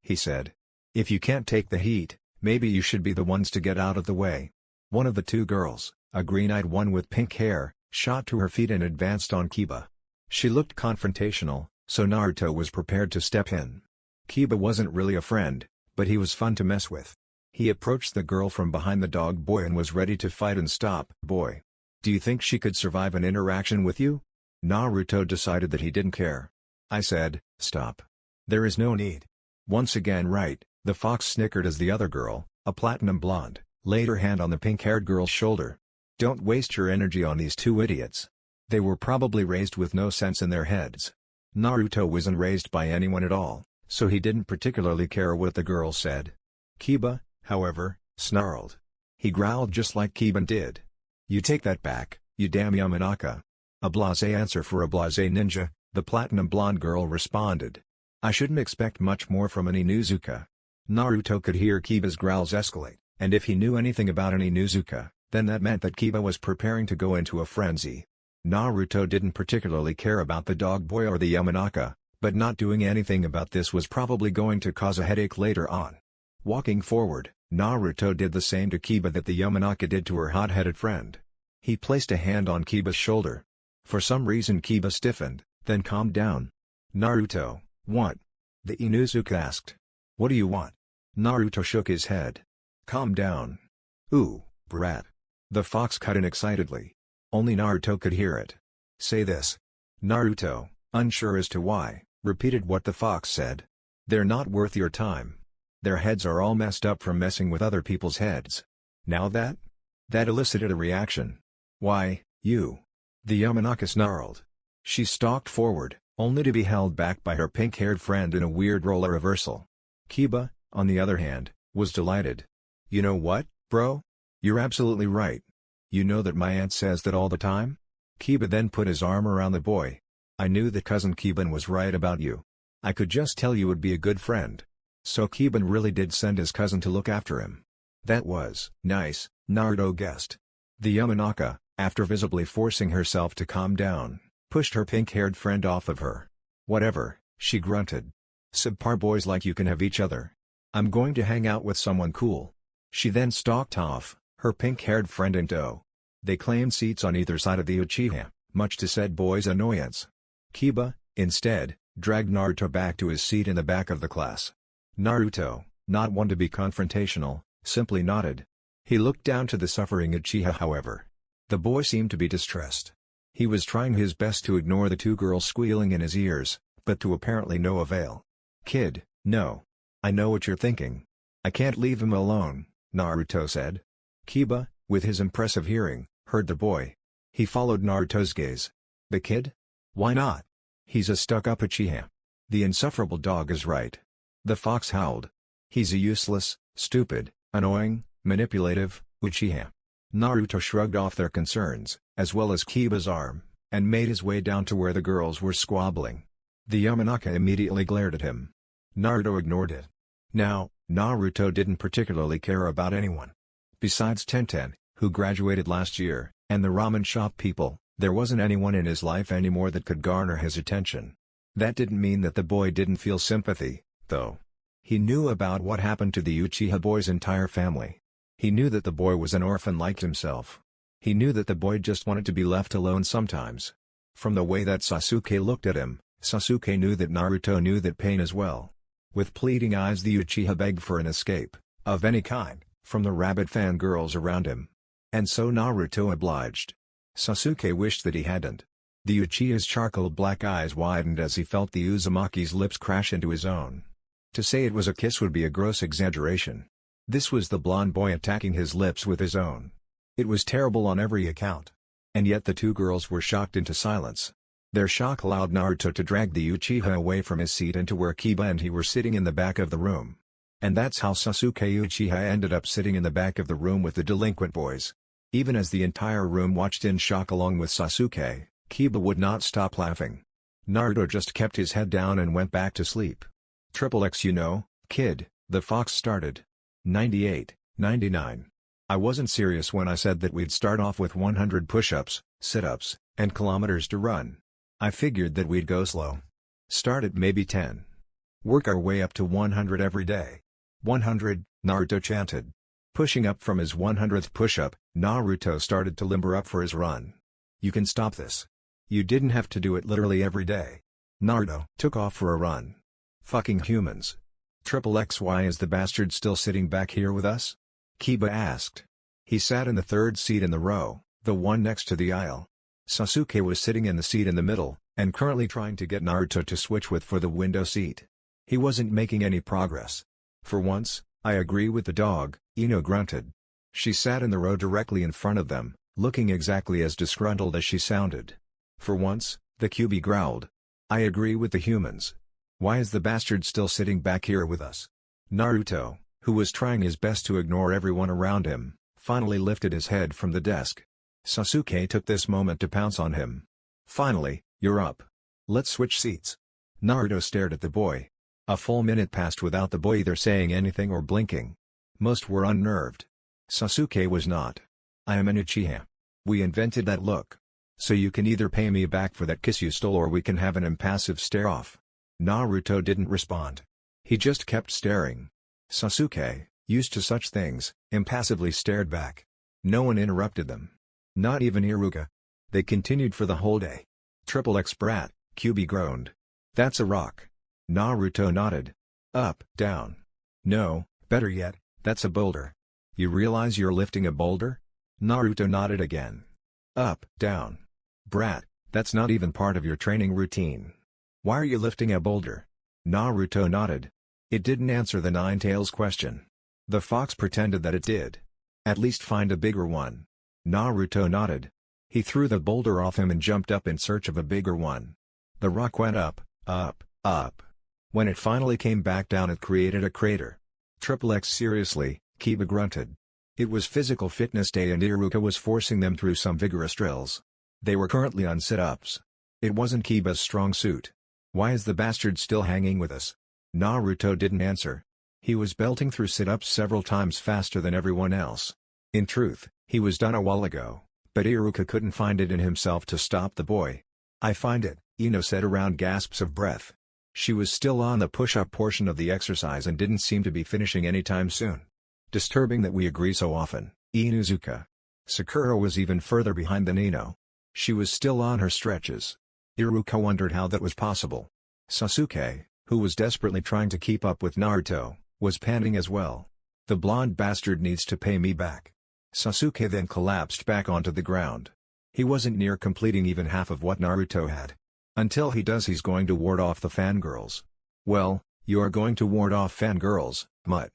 He said. "If you can't take the heat, maybe you should be the ones to get out of the way." One of the two girls, a green-eyed one with pink hair, shot to her feet and advanced on Kiba. She looked confrontational, so Naruto was prepared to step in. Kiba wasn't really a friend, but he was fun to mess with. He approached the girl from behind the dog boy and was ready to fight and stop. "Boy. Do you think she could survive an interaction with you?" Naruto decided that he didn't care. "I said, stop. There is no need." Once again right, the fox snickered as the other girl, a platinum blonde, laid her hand on the pink-haired girl's shoulder. "Don't waste your energy on these two idiots. They were probably raised with no sense in their heads." Naruto wasn't raised by anyone at all, so he didn't particularly care what the girl said. Kiba, however, snarled. He growled just like Kiba did. "You take that back, you damn Yamanaka." A blasé answer for a blasé ninja, the platinum blonde girl responded. "I shouldn't expect much more from an Inuzuka." Naruto could hear Kiba's growls escalate, and if he knew anything about an Inuzuka, then that meant that Kiba was preparing to go into a frenzy. Naruto didn't particularly care about the dog boy or the Yamanaka, but not doing anything about this was probably going to cause a headache later on. Walking forward, Naruto did the same to Kiba that the Yamanaka did to her hot-headed friend. He placed a hand on Kiba's shoulder. For some reason Kiba stiffened, then calmed down. "Naruto, what?" the Inuzuka asked. "What do you want?" Naruto shook his head. "Calm down." "Ooh, brat." The fox cut in excitedly. Only Naruto could hear it. "Say this." Naruto, unsure as to why, repeated what the fox said. "They're not worth your time. Their heads are all messed up from messing with other people's heads." Now that elicited a reaction. "Why, you." The Yamanaka snarled. She stalked forward, only to be held back by her pink-haired friend in a weird role reversal. Kiba, on the other hand, was delighted. "You know what, bro? You're absolutely right. You know that my aunt says that all the time?" Kiba then put his arm around the boy. "I knew that cousin Kiban was right about you. I could just tell you would be a good friend." So Kiban really did send his cousin to look after him. That was nice, Naruto guessed. The Yamanaka, after visibly forcing herself to calm down, pushed her pink-haired friend off of her. "Whatever," she grunted. "Subpar boys like you can have each other. I'm going to hang out with someone cool." She then stalked off, her pink-haired friend in tow. They claimed seats on either side of the Uchiha, much to said boy's annoyance. Kiba, instead, dragged Naruto back to his seat in the back of the class. Naruto, not one to be confrontational, simply nodded. He looked down to the suffering Uchiha however. The boy seemed to be distressed. He was trying his best to ignore the two girls squealing in his ears, but to apparently no avail. "Kid, no. I know what you're thinking. I can't leave him alone," Naruto said. Kiba, with his impressive hearing, heard the boy. He followed Naruto's gaze. "The kid? Why not? He's a stuck-up Uchiha. The insufferable dog is right." The fox howled. "He's a useless, stupid, annoying, manipulative Uchiha." Naruto shrugged off their concerns, as well as Kiba's arm, and made his way down to where the girls were squabbling. The Yamanaka immediately glared at him. Naruto ignored it. Now, Naruto didn't particularly care about anyone. Besides Tenten, who graduated last year, and the ramen shop people, there wasn't anyone in his life anymore that could garner his attention. That didn't mean that the boy didn't feel sympathy, though. He knew about what happened to the Uchiha boy's entire family. He knew that the boy was an orphan like himself. He knew that the boy just wanted to be left alone sometimes. From the way that Sasuke looked at him, Sasuke knew that Naruto knew that pain as well. With pleading eyes the Uchiha begged for an escape, of any kind, from the rabid fangirls around him. And so Naruto obliged. Sasuke wished that he hadn't. The Uchiha's charcoal black eyes widened as he felt the Uzumaki's lips crash into his own. To say it was a kiss would be a gross exaggeration. This was the blonde boy attacking his lips with his own. It was terrible on every account. And yet the two girls were shocked into silence. Their shock allowed Naruto to drag the Uchiha away from his seat into where Kiba and he were sitting in the back of the room. And that's how Sasuke Uchiha ended up sitting in the back of the room with the delinquent boys. Even as the entire room watched in shock along with Sasuke, Kiba would not stop laughing. Naruto just kept his head down and went back to sleep. "XXX, you know, kid," the fox started. 98, 99. "I wasn't serious when I said that we'd start off with 100 push-ups, sit-ups, and kilometers to run. I figured that we'd go slow. Start at maybe 10. Work our way up to 100 every day." 100, Naruto chanted. Pushing up from his 100th push-up, Naruto started to limber up for his run. "You can stop this. You didn't have to do it literally every day." Naruto took off for a run. "Fucking humans. XXX, why is the bastard still sitting back here with us?" Kiba asked. He sat in the third seat in the row, the one next to the aisle. Sasuke was sitting in the seat in the middle, and currently trying to get Naruto to switch with for the window seat. He wasn't making any progress. "For once, I agree with the dog," Ino grunted. She sat in the row directly in front of them, looking exactly as disgruntled as she sounded. "For once," the Kyuubi growled. "I agree with the humans. Why is the bastard still sitting back here with us?" Naruto, who was trying his best to ignore everyone around him, finally lifted his head from the desk. Sasuke took this moment to pounce on him. "Finally, you're up. Let's switch seats." Naruto stared at the boy. A full minute passed without the boy either saying anything or blinking. Most were unnerved. Sasuke was not. "I am an Uchiha. We invented that look. So you can either pay me back for that kiss you stole or we can have an impassive stare-off." Naruto didn't respond. He just kept staring. Sasuke, used to such things, impassively stared back. No one interrupted them. Not even Iruka. They continued for the whole day. "XXX brat," Kyuubi groaned. "That's a rock." Naruto nodded. "Up, down." "No, better yet, that's a boulder. You realize you're lifting a boulder?" Naruto nodded again. "Up, down." "Brat, that's not even part of your training routine. Why are you lifting a boulder?" Naruto nodded. It didn't answer the Nine-Tails question. The fox pretended that it did. "At least find a bigger one." Naruto nodded. He threw the boulder off him and jumped up in search of a bigger one. The rock went up, up, up. When it finally came back down it created a crater. "XXX seriously," Kiba grunted. It was physical fitness day and Iruka was forcing them through some vigorous drills. They were currently on sit-ups. It wasn't Kiba's strong suit. "Why is the bastard still hanging with us?" Naruto didn't answer. He was belting through sit-ups several times faster than everyone else. In truth, he was done a while ago, but Iruka couldn't find it in himself to stop the boy. "I find it," Ino said around gasps of breath. She was still on the push-up portion of the exercise and didn't seem to be finishing anytime soon. "Disturbing that we agree so often, Inuzuka." Sakura was even further behind than Ino. She was still on her stretches. Iruka wondered how that was possible. Sasuke, who was desperately trying to keep up with Naruto, was panting as well. The blonde bastard needs to pay me back. Sasuke then collapsed back onto the ground. He wasn't near completing even half of what Naruto had. Until he does, he's going to ward off the fangirls. Well, you are going to ward off fangirls, mutt.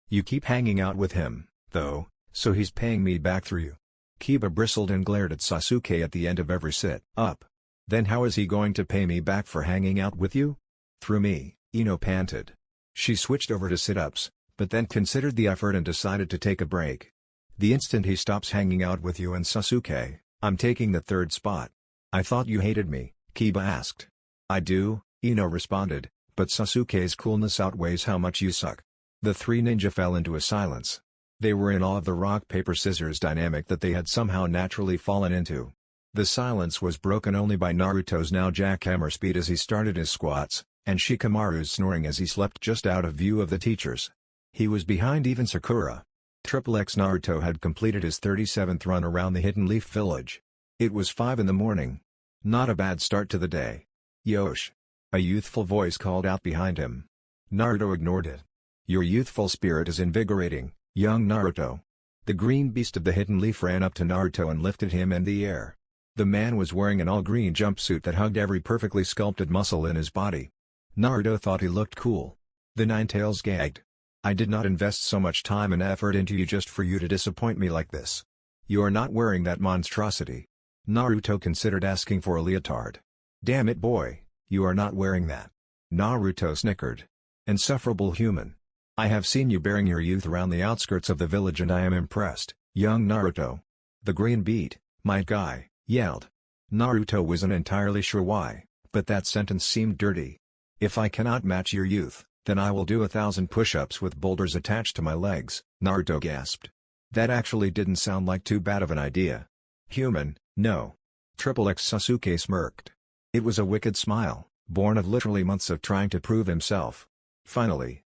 You keep hanging out with him, though, so he's paying me back through you. Kiba bristled and glared at Sasuke at the end of every sit-up. Then how is he going to pay me back for hanging out with you? Through me, Ino panted. She switched over to sit-ups, but then considered the effort and decided to take a break. The instant he stops hanging out with you and Sasuke, I'm taking the third spot. I thought you hated me, Kiba asked. I do, Ino responded, but Sasuke's coolness outweighs how much you suck. The three ninja fell into a silence. They were in awe of the rock-paper-scissors dynamic that they had somehow naturally fallen into. The silence was broken only by Naruto's now jackhammer speed as he started his squats, and Shikamaru's snoring as he slept just out of view of the teachers. He was behind even Sakura. XXX Naruto had completed his 37th run around the Hidden Leaf Village. It was 5 in the morning. Not a bad start to the day. Yosh! A youthful voice called out behind him. Naruto ignored it. Your youthful spirit is invigorating, young Naruto. The green beast of the Hidden Leaf ran up to Naruto and lifted him in the air. The man was wearing an all-green jumpsuit that hugged every perfectly sculpted muscle in his body. Naruto thought he looked cool. The Ninetales gagged. I did not invest so much time and effort into you just for you to disappoint me like this. You are not wearing that monstrosity. Naruto considered asking for a leotard. Damn it, boy, you are not wearing that. Naruto snickered. Insufferable human. I have seen you bearing your youth around the outskirts of the village and I am impressed, young Naruto. The green beat, my guy, yelled. Naruto wasn't entirely sure why, but that sentence seemed dirty. If I cannot match your youth, then I will do 1,000 push-ups with boulders attached to my legs, Naruto gasped. That actually didn't sound like too bad of an idea. Human, no. XXX Sasuke smirked. It was a wicked smile, born of literally months of trying to prove himself. Finally,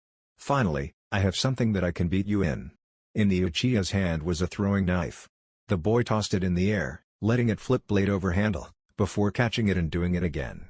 I have something that I can beat you in. In the Uchiha's hand was a throwing knife. The boy tossed it in the air, letting it flip blade over handle, before catching it and doing it again.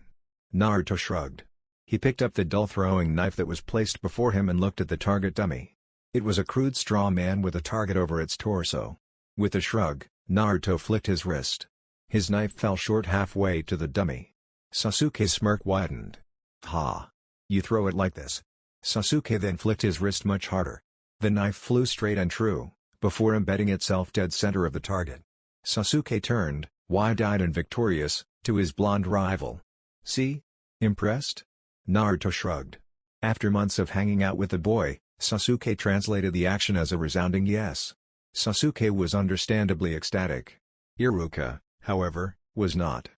Naruto shrugged. He picked up the dull throwing knife that was placed before him and looked at the target dummy. It was a crude straw man with a target over its torso. With a shrug, Naruto flicked his wrist. His knife fell short halfway to the dummy. Sasuke's smirk widened. Ha! You throw it like this. Sasuke then flicked his wrist much harder. The knife flew straight and true, before embedding itself dead center of the target. Sasuke turned, wide-eyed and victorious, to his blonde rival. See? Impressed? Naruto shrugged. After months of hanging out with the boy, Sasuke translated the action as a resounding yes. Sasuke was understandably ecstatic. Iruka, however, was not.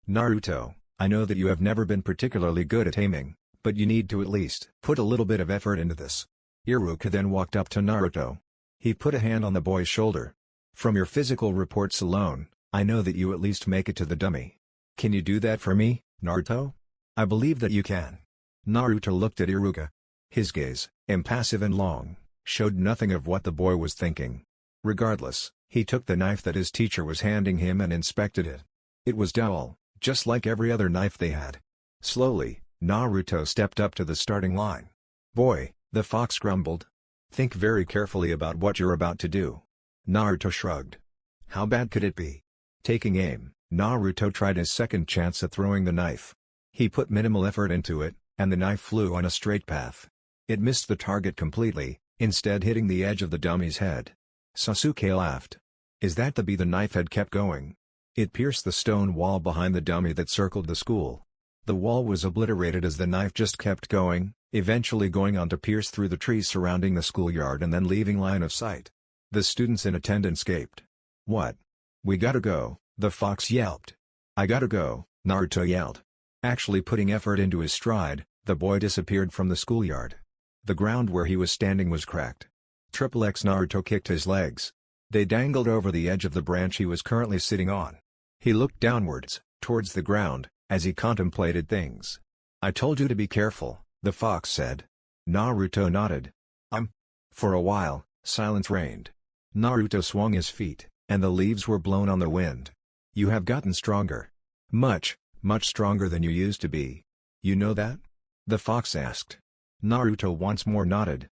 Naruto, I know that you have never been particularly good at aiming, but you need to at least put a little bit of effort into this. Iruka then walked up to Naruto. He put a hand on the boy's shoulder. From your physical reports alone, I know that you at least make it to the dummy. Can you do that for me, Naruto? I believe that you can. Naruto looked at Iruka. His gaze, impassive and long, showed nothing of what the boy was thinking. Regardless, he took the knife that his teacher was handing him and inspected it. It was dull, just like every other knife they had. Slowly, Naruto stepped up to the starting line. Boy, the fox grumbled. Think very carefully about what you're about to do. Naruto shrugged. How bad could it be? Taking aim, Naruto tried his second chance at throwing the knife. He put minimal effort into it, and the knife flew on a straight path. It missed the target completely, instead hitting the edge of the dummy's head. Sasuke laughed. Is that the knife had kept going? It pierced the stone wall behind the dummy that circled the school. The wall was obliterated as the knife just kept going, eventually going on to pierce through the trees surrounding the schoolyard and then leaving line of sight. The students in attendance gaped. What? We gotta go, the fox yelped. I gotta go, Naruto yelled. Actually putting effort into his stride, the boy disappeared from the schoolyard. The ground where he was standing was cracked. XXX Naruto kicked his legs. They dangled over the edge of the branch he was currently sitting on. He looked downwards, towards the ground, as he contemplated things. I told you to be careful, the fox said. Naruto nodded. For a while, silence reigned. Naruto swung his feet, and the leaves were blown on the wind. You have gotten stronger. Much, much stronger than you used to be. You know that? The fox asked. Naruto once more nodded.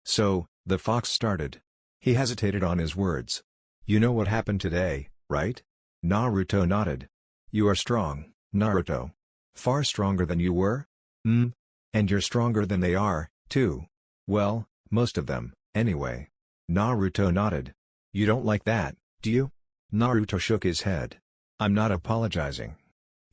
So, the fox started. He hesitated on his words. You know what happened today, right? Naruto nodded. You are strong, Naruto. Far stronger than you were? And you're stronger than they are, too. Well, most of them, anyway. Naruto nodded. You don't like that, do you? Naruto shook his head. I'm not apologizing.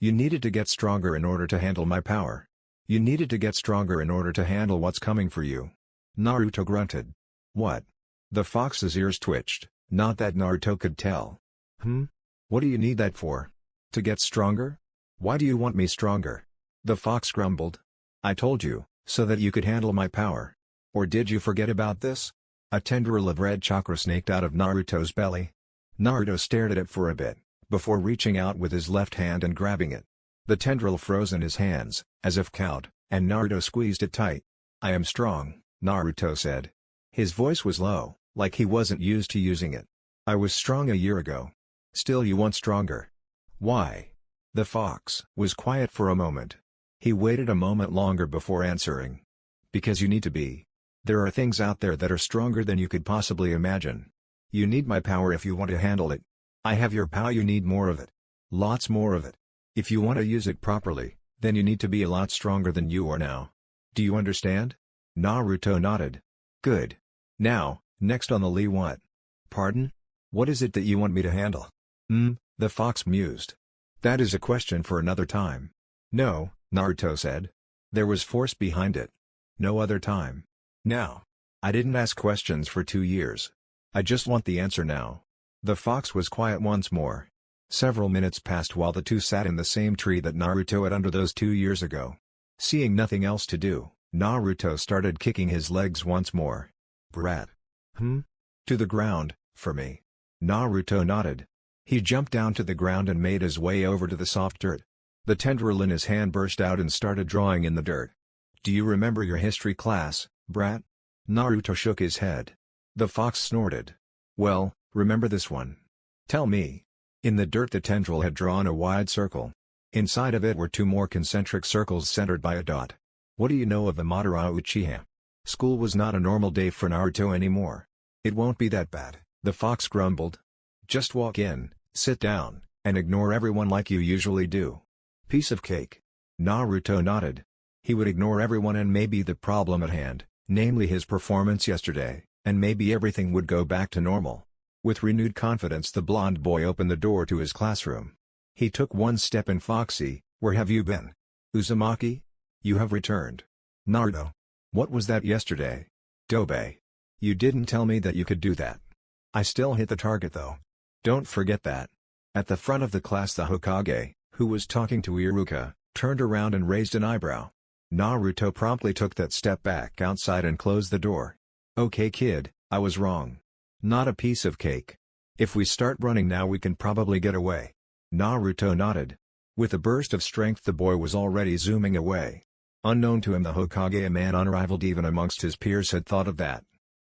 You needed to get stronger in order to handle my power. You needed to get stronger in order to handle what's coming for you. Naruto grunted. What? The fox's ears twitched, not that Naruto could tell. What do you need that for? To get stronger? Why do you want me stronger? The fox grumbled. I told you, so that you could handle my power. Or did you forget about this? A tendril of red chakra snaked out of Naruto's belly. Naruto stared at it for a bit, before reaching out with his left hand and grabbing it. The tendril froze in his hands, as if cowed, and Naruto squeezed it tight. I am strong, Naruto said. His voice was low, like he wasn't used to using it. I was strong a year ago. Still you want stronger. Why? The fox was quiet for a moment. He waited a moment longer before answering. Because you need to be. There are things out there that are stronger than you could possibly imagine. You need my power if you want to handle it. I have your power, you need more of it. Lots more of it. If you want to use it properly, then you need to be a lot stronger than you are now. Do you understand? Naruto nodded. Good. Now, next on the Lee what? Pardon? What is it that you want me to handle? The fox mused. That is a question for another time. No, Naruto said. There was force behind it. No other time. Now. I didn't ask questions for 2 years. I just want the answer now. The fox was quiet once more. Several minutes passed while the two sat in the same tree that Naruto had under those 2 years ago. Seeing nothing else to do, Naruto started kicking his legs once more. Brat. To the ground, for me. Naruto nodded. He jumped down to the ground and made his way over to the soft dirt. The tendril in his hand burst out and started drawing in the dirt. Do you remember your history class, brat? Naruto shook his head. The fox snorted. Well, remember this one. Tell me. In the dirt the tendril had drawn a wide circle. Inside of it were 2 more concentric circles centered by a dot. What do you know of the Madara Uchiha? School was not a normal day for Naruto anymore. It won't be that bad, the fox grumbled. Just walk in, sit down, and ignore everyone like you usually do. Piece of cake. Naruto nodded. He would ignore everyone and maybe the problem at hand, namely his performance yesterday, and maybe everything would go back to normal. With renewed confidence the blonde boy opened the door to his classroom. He took one step and Foxy, where have you been? Uzumaki? You have returned. Naruto. What was that yesterday? Dobe. You didn't tell me that you could do that. I still hit the target though. Don't forget that. At the front of the class the Hokage, who was talking to Iruka, turned around and raised an eyebrow. Naruto promptly took that step back outside and closed the door. Okay kid, I was wrong. Not a piece of cake. If we start running now we can probably get away. Naruto nodded. With a burst of strength the boy was already zooming away. Unknown to him the Hokage, a man unrivaled even amongst his peers, had thought of that.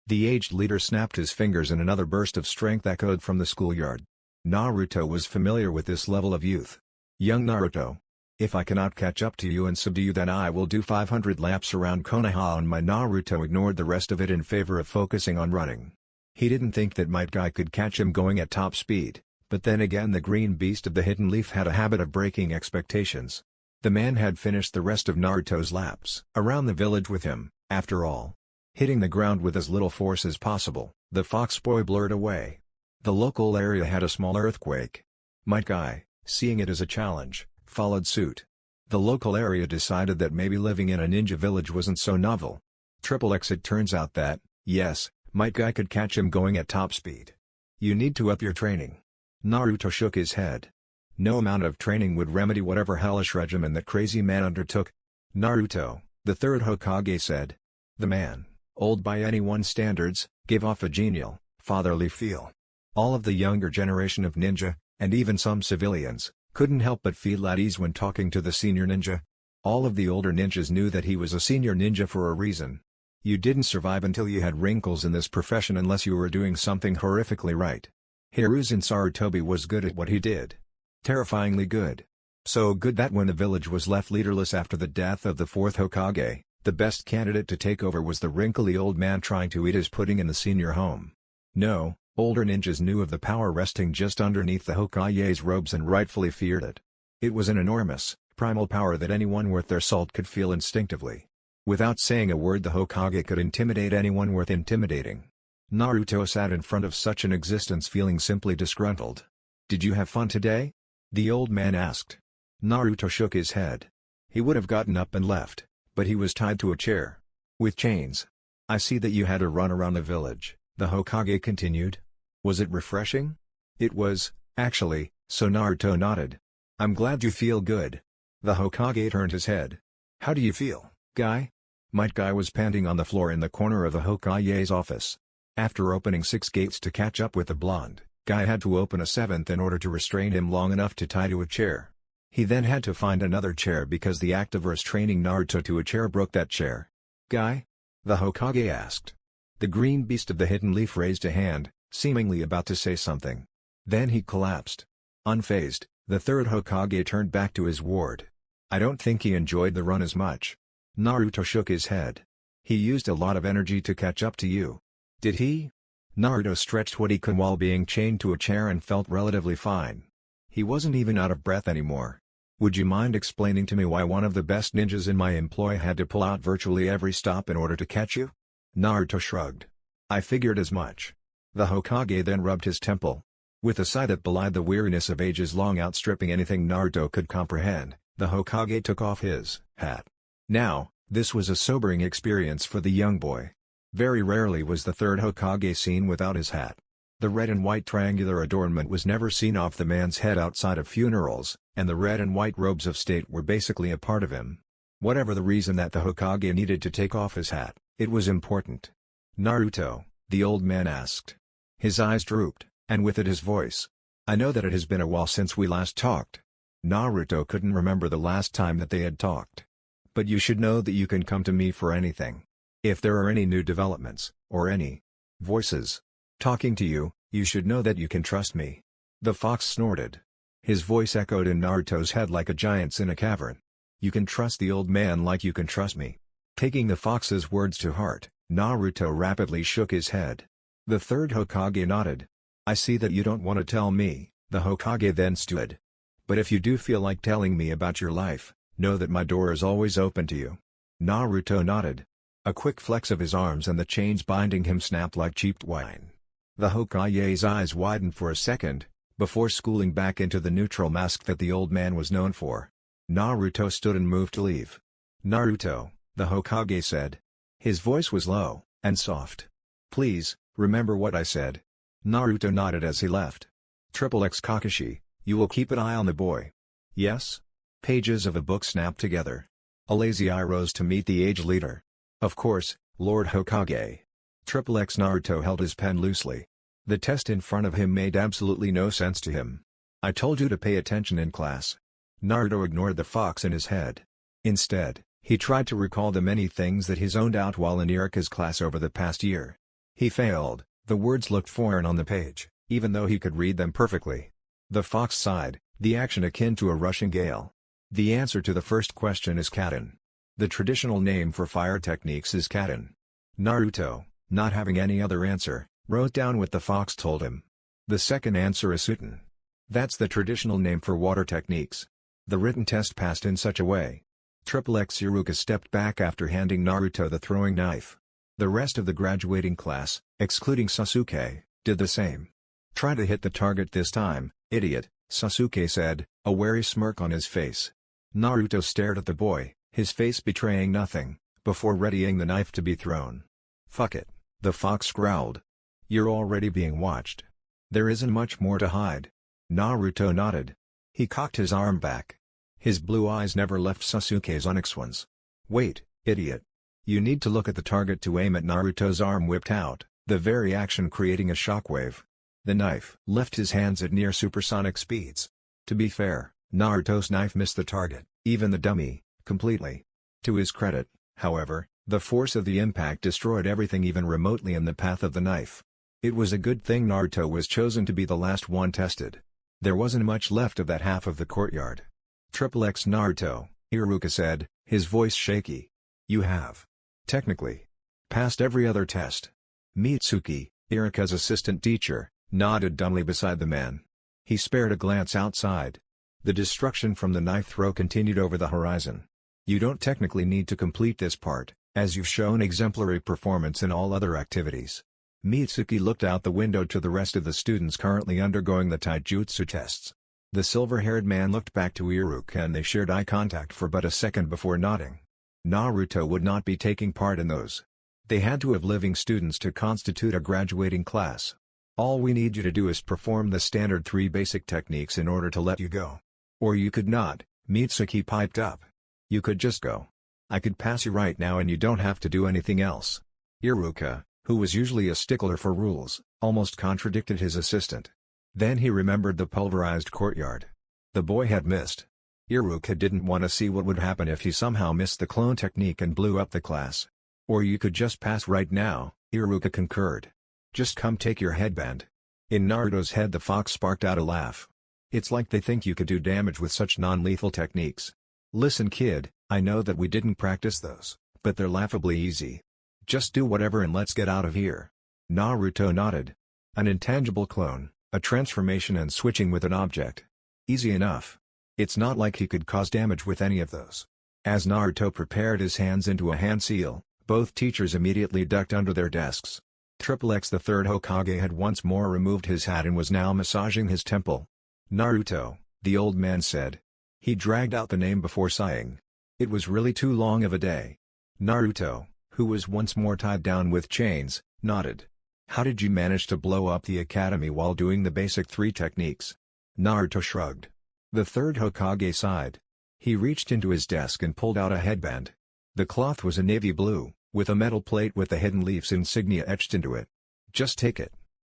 The aged leader snapped his fingers and another burst of strength echoed from the schoolyard. Naruto was familiar with this level of youth. Young Naruto. If I cannot catch up to you and subdue you then I will do 500 laps around Konoha on my. Naruto ignored the rest of it in favor of focusing on running. He didn't think that Might Guy could catch him going at top speed, but then again the green beast of the hidden leaf had a habit of breaking expectations. The man had finished the rest of Naruto's laps around the village with him, after all. Hitting the ground with as little force as possible, the fox boy blurred away. The local area had a small earthquake. Might Guy, seeing it as a challenge, followed suit. The local area decided that maybe living in a ninja village wasn't so novel. XXX it turns out that, yes, Might Guy could catch him going at top speed. You need to up your training. Naruto shook his head. No amount of training would remedy whatever hellish regimen that crazy man undertook. Naruto, the third Hokage said. The man, old by anyone's standards, gave off a genial, fatherly feel. All of the younger generation of ninja, and even some civilians, couldn't help but feel at ease when talking to the senior ninja. All of the older ninjas knew that he was a senior ninja for a reason. You didn't survive until you had wrinkles in this profession unless you were doing something horrifically right. Hiruzen Sarutobi was good at what he did. Terrifyingly good. So good that when the village was left leaderless after the death of the fourth Hokage, the best candidate to take over was the wrinkly old man trying to eat his pudding in the senior home. No, older ninjas knew of the power resting just underneath the Hokage's robes and rightfully feared it. It was an enormous, primal power that anyone worth their salt could feel instinctively. Without saying a word, the Hokage could intimidate anyone worth intimidating. Naruto sat in front of such an existence feeling simply disgruntled. "Did you have fun today?" the old man asked. Naruto shook his head. He would have gotten up and left, but he was tied to a chair. "With chains. I see that you had a run around the village," the Hokage continued. "Was it refreshing?" "It was, actually," so Naruto nodded. "I'm glad you feel good." The Hokage turned his head. "How do you feel, Guy?" Might Guy was panting on the floor in the corner of the Hokage's office. After opening 6 gates to catch up with the blonde, Guy had to open a 7th in order to restrain him long enough to tie to a chair. He then had to find another chair because the act of restraining Naruto to a chair broke that chair. "Guy?" the Hokage asked. The green beast of the hidden leaf raised a hand, seemingly about to say something. Then he collapsed. Unfazed, the third Hokage turned back to his ward. "I don't think he enjoyed the run as much." Naruto shook his head. "He used a lot of energy to catch up to you." "Did he?" Naruto stretched what he could while being chained to a chair and felt relatively fine. He wasn't even out of breath anymore. "Would you mind explaining to me why one of the best ninjas in my employ had to pull out virtually every stop in order to catch you?" Naruto shrugged. "I figured as much." The Hokage then rubbed his temple. With a sigh that belied the weariness of ages long outstripping anything Naruto could comprehend, the Hokage took off his hat. Now, this was a sobering experience for the young boy. Very rarely was the third Hokage seen without his hat. The red and white triangular adornment was never seen off the man's head outside of funerals, and the red and white robes of state were basically a part of him. Whatever the reason that the Hokage needed to take off his hat, it was important. "Naruto?" the old man asked. His eyes drooped, and with it his voice. "I know that it has been a while since we last talked." Naruto couldn't remember the last time that they had talked. "But you should know that you can come to me for anything. If there are any new developments, or any voices talking to you, you should know that you can trust me." The fox snorted. His voice echoed in Naruto's head like a giant's in a cavern. "You can trust the old man like you can trust me." Taking the fox's words to heart, Naruto rapidly shook his head. The third Hokage nodded. "I see that you don't want to tell me," the Hokage then stood. "But if you do feel like telling me about your life, know that my door is always open to you." Naruto nodded. A quick flex of his arms and the chains binding him snapped like cheap wine. The Hokage's eyes widened for a second, before schooling back into the neutral mask that the old man was known for. Naruto stood and moved to leave. "Naruto," the Hokage said. His voice was low, and soft. "Please, remember what I said." Naruto nodded as he left. "XXX Kakashi, you will keep an eye on the boy." "Yes?" Pages of a book snapped together. A lazy eye rose to meet the age leader. "Of course, Lord Hokage." XXX Naruto held his pen loosely. The test in front of him made absolutely no sense to him. "I told you to pay attention in class." Naruto ignored the fox in his head. Instead, he tried to recall the many things that he zoned out while in Irika's class over the past year. He failed, the words looked foreign on the page, even though he could read them perfectly. The fox sighed, the action akin to a rushing gale. The answer to the first question is Katen. The traditional name for fire techniques is Katen. Naruto, not having any other answer, wrote down what the fox told him. The second answer is Suten. That's the traditional name for water techniques. The written test passed in such a way. XXX Iruka stepped back after handing Naruto the throwing knife. The rest of the graduating class, excluding Sasuke, did the same. "Try to hit the target this time, idiot," Sasuke said, a wary smirk on his face. Naruto stared at the boy, his face betraying nothing, before readying the knife to be thrown. "Fuck it," the fox growled. "You're already being watched. There isn't much more to hide." Naruto nodded. He cocked his arm back. His blue eyes never left Sasuke's onyx ones. "Wait, idiot. You need to look at the target to aim at." Naruto's arm whipped out, the very action creating a shockwave. The knife left his hands at near supersonic speeds. To be fair, Naruto's knife missed the target, even the dummy, completely. To his credit, however, the force of the impact destroyed everything even remotely in the path of the knife. It was a good thing Naruto was chosen to be the last one tested. There wasn't much left of that half of the courtyard. XXX Naruto, Iruka said, his voice shaky. You have, technically, passed every other test. Mitsuki, Iruka's assistant teacher, nodded dumbly beside the man. He spared a glance outside. The destruction from the knife throw continued over the horizon. You don't technically need to complete this part, as you've shown exemplary performance in all other activities. Mitsuki looked out the window to the rest of the students currently undergoing the taijutsu tests. The silver-haired man looked back to Iruka and they shared eye contact for but a second before nodding. Naruto would not be taking part in those. They had to have living students to constitute a graduating class. All we need you to do is perform the standard 3 basic techniques in order to let you go. Or you could not, Mitsuki piped up. You could just go. I could pass you right now and you don't have to do anything else. Iruka, who was usually a stickler for rules, almost contradicted his assistant. Then he remembered the pulverized courtyard. The boy had missed. Iruka didn't want to see what would happen if he somehow missed the clone technique and blew up the class. Or you could just pass right now, Iruka concurred. Just come take your headband. In Naruto's head the fox sparked out a laugh. It's like they think you could do damage with such non-lethal techniques. Listen kid, I know that we didn't practice those, but they're laughably easy. Just do whatever and let's get out of here. Naruto nodded. An intangible clone, a transformation and switching with an object. Easy enough. It's not like he could cause damage with any of those. As Naruto prepared his hands into a hand seal, both teachers immediately ducked under their desks. XXX the third Hokage had once more removed his hat and was now massaging his temple. Naruto, the old man said. He dragged out the name before sighing. It was really too long of a day. Naruto, who was once more tied down with chains, nodded. How did you manage to blow up the academy while doing the basic 3 techniques? Naruto shrugged. The third Hokage sighed. He reached into his desk and pulled out a headband. The cloth was a navy blue, with a metal plate with the hidden leaf's insignia etched into it. Just take it.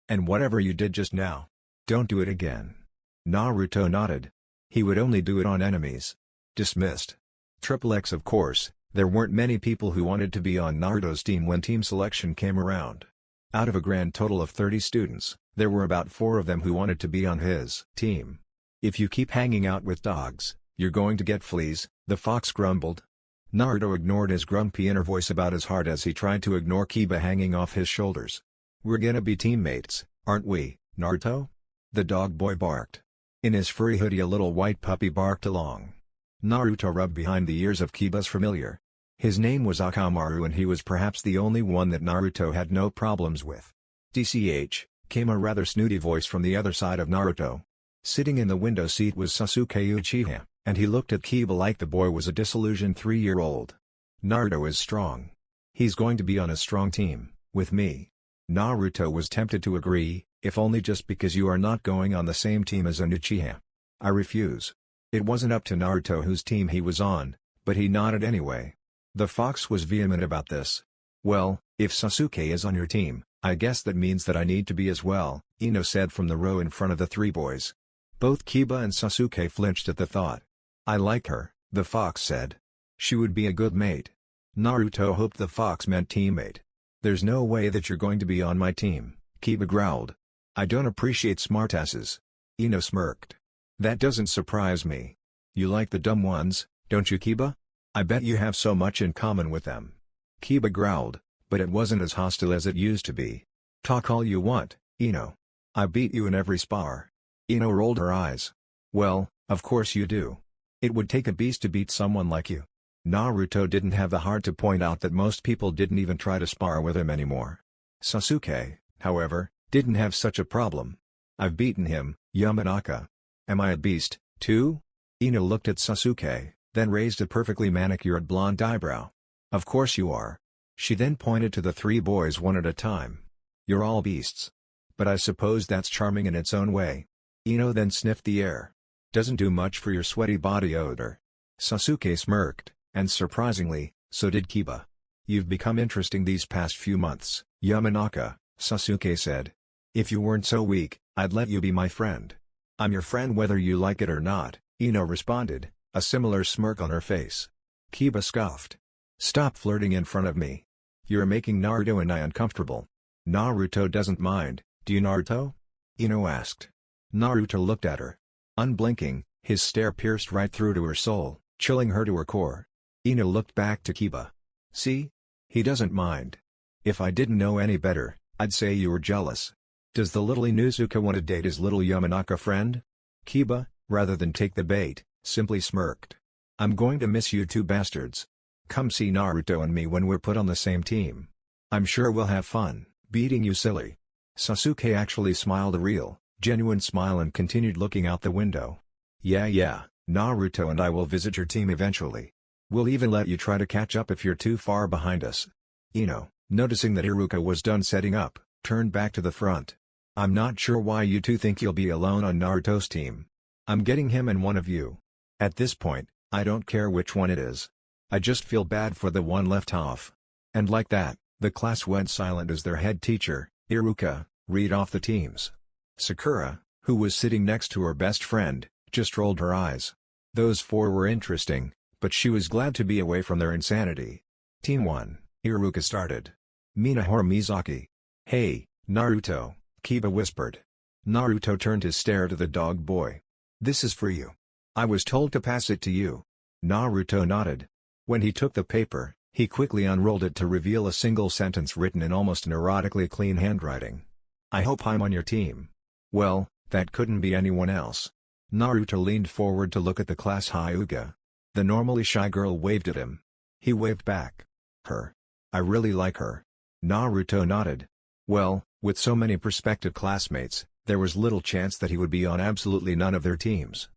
And whatever you did just now, don't do it again. Naruto nodded. He would only do it on enemies. Dismissed. XXX of course, there weren't many people who wanted to be on Naruto's team when team selection came around. Out of a grand total of 30 students, there were about 4 of them who wanted to be on his team. If you keep hanging out with dogs, you're going to get fleas, the fox grumbled. Naruto ignored his grumpy inner voice about as hard as he tried to ignore Kiba hanging off his shoulders. We're gonna be teammates, aren't we, Naruto? The dog boy barked. In his furry hoodie a little white puppy barked along. Naruto rubbed behind the ears of Kiba's familiar. His name was Akamaru and he was perhaps the only one that Naruto had no problems with. DCH, came a rather snooty voice from the other side of Naruto. Sitting in the window seat was Sasuke Uchiha, and he looked at Kiba like the boy was a disillusioned 3-year-old. Naruto is strong. He's going to be on a strong team, with me. Naruto was tempted to agree, if only just because you are not going on the same team as an Uchiha. I refuse. It wasn't up to Naruto whose team he was on, but he nodded anyway. The fox was vehement about this. Well, if Sasuke is on your team, I guess that means that I need to be as well, Ino said from the row in front of the 3 boys. Both Kiba and Sasuke flinched at the thought. I like her, the fox said. She would be a good mate. Naruto hoped the fox meant teammate. There's no way that you're going to be on my team, Kiba growled. I don't appreciate smartasses. Ino smirked. That doesn't surprise me. You like the dumb ones, don't you Kiba? I bet you have so much in common with them. Kiba growled, but it wasn't as hostile as it used to be. Talk all you want, Ino. I beat you in every spar. Ino rolled her eyes. Well, of course you do. It would take a beast to beat someone like you. Naruto didn't have the heart to point out that most people didn't even try to spar with him anymore. Sasuke, however, didn't have such a problem. I've beaten him, Yamanaka. Am I a beast, too? Ino looked at Sasuke, then raised a perfectly manicured blonde eyebrow. Of course you are. She then pointed to the 3 boys one at a time. You're all beasts. But I suppose that's charming in its own way. Ino then sniffed the air. Doesn't do much for your sweaty body odor. Sasuke smirked, and surprisingly, so did Kiba. You've become interesting these past few months, Yamanaka, Sasuke said. If you weren't so weak, I'd let you be my friend. I'm your friend whether you like it or not, Ino responded, a similar smirk on her face. Kiba scoffed. Stop flirting in front of me. You're making Naruto and I uncomfortable. Naruto doesn't mind, do you Naruto? Ino asked. Naruto looked at her. Unblinking, his stare pierced right through to her soul, chilling her to her core. Ino looked back to Kiba. See? He doesn't mind. If I didn't know any better, I'd say you were jealous. Does the little Inuzuka want to date his little Yamanaka friend? Kiba, rather than take the bait, simply smirked. I'm going to miss you two bastards. Come see Naruto and me when we're put on the same team. I'm sure we'll have fun, beating you silly. Sasuke actually smiled a real, genuine smile and continued looking out the window. Yeah, Naruto and I will visit your team eventually. We'll even let you try to catch up if you're too far behind us. Ino, noticing that Iruka was done setting up, turned back to the front. I'm not sure why you two think you'll be alone on Naruto's team. I'm getting him and one of you. At this point, I don't care which one it is. I just feel bad for the one left off. And like that, the class went silent as their head teacher, Iruka, read off the teams. Sakura, who was sitting next to her best friend, just rolled her eyes. Those four were interesting, but she was glad to be away from their insanity. Team 1, Iruka started. Minahoru Mizaki. Hey, Naruto, Kiba whispered. Naruto turned his stare to the dog boy. This is for you. I was told to pass it to you. Naruto nodded. When he took the paper, he quickly unrolled it to reveal a single sentence written in almost neurotically clean handwriting. I hope I'm on your team. Well, that couldn't be anyone else. Naruto leaned forward to look at the class Hyuga. The normally shy girl waved at him. He waved back. Her. I really like her. Naruto nodded. Well, with so many prospective classmates, there was little chance that he would be on absolutely none of their teams.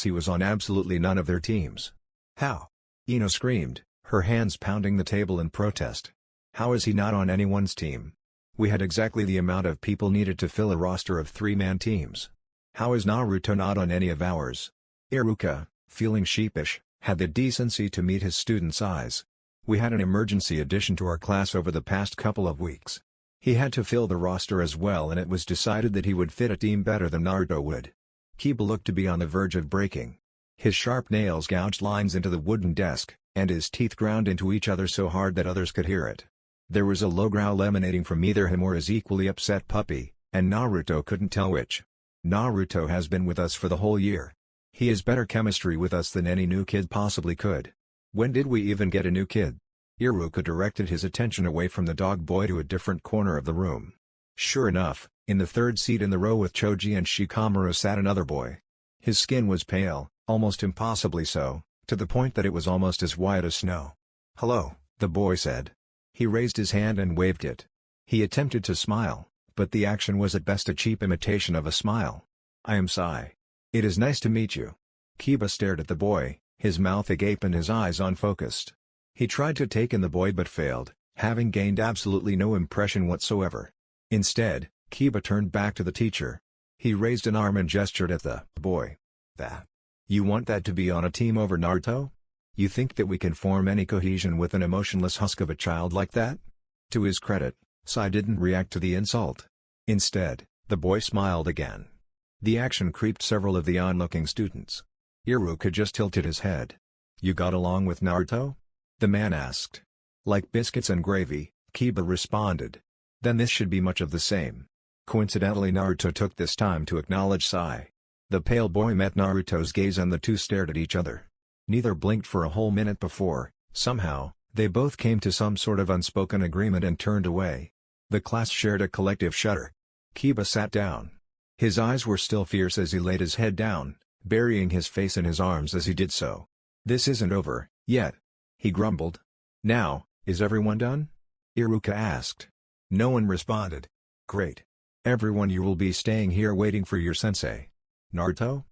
He was on absolutely none of their teams. How? Ino screamed, her hands pounding the table in protest. How is he not on anyone's team? We had exactly the amount of people needed to fill a roster of 3-man teams. How is Naruto not on any of ours? Iruka, feeling sheepish, had the decency to meet his student's eyes. We had an emergency addition to our class over the past couple of weeks. He had to fill the roster as well and it was decided that he would fit a team better than Naruto would. Kiba looked to be on the verge of breaking. His sharp nails gouged lines into the wooden desk, and his teeth ground into each other so hard that others could hear it. There was a low growl emanating from either him or his equally upset puppy, and Naruto couldn't tell which. Naruto has been with us for the whole year. He has better chemistry with us than any new kid possibly could. When did we even get a new kid? Iruka directed his attention away from the dog boy to a different corner of the room. Sure enough, in the third seat in the row with Choji and Shikamaru sat another boy. His skin was pale, almost impossibly so, to the point that it was almost as white as snow. Hello, the boy said. He raised his hand and waved it. He attempted to smile, but the action was at best a cheap imitation of a smile. I am Sai. It is nice to meet you. Kiba stared at the boy, his mouth agape and his eyes unfocused. He tried to take in the boy but failed, having gained absolutely no impression whatsoever. Instead, Kiba turned back to the teacher. He raised an arm and gestured at the boy. That. You want that to be on a team over Naruto? You think that we can form any cohesion with an emotionless husk of a child like that? To his credit, Sai didn't react to the insult. Instead, the boy smiled again. The action creeped several of the onlooking students. Iruka just tilted his head. You got along with Naruto? The man asked. Like biscuits and gravy, Kiba responded. Then this should be much of the same. Coincidentally, Naruto took this time to acknowledge Sai. The pale boy met Naruto's gaze and the two stared at each other. Neither blinked for a whole minute before, somehow, they both came to some sort of unspoken agreement and turned away. The class shared a collective shudder. Kiba sat down. His eyes were still fierce as he laid his head down, burying his face in his arms as he did so. This isn't over, yet. He grumbled. Now, is everyone done? Iruka asked. No one responded. Great. Everyone, you will be staying here waiting for your sensei. Naruto?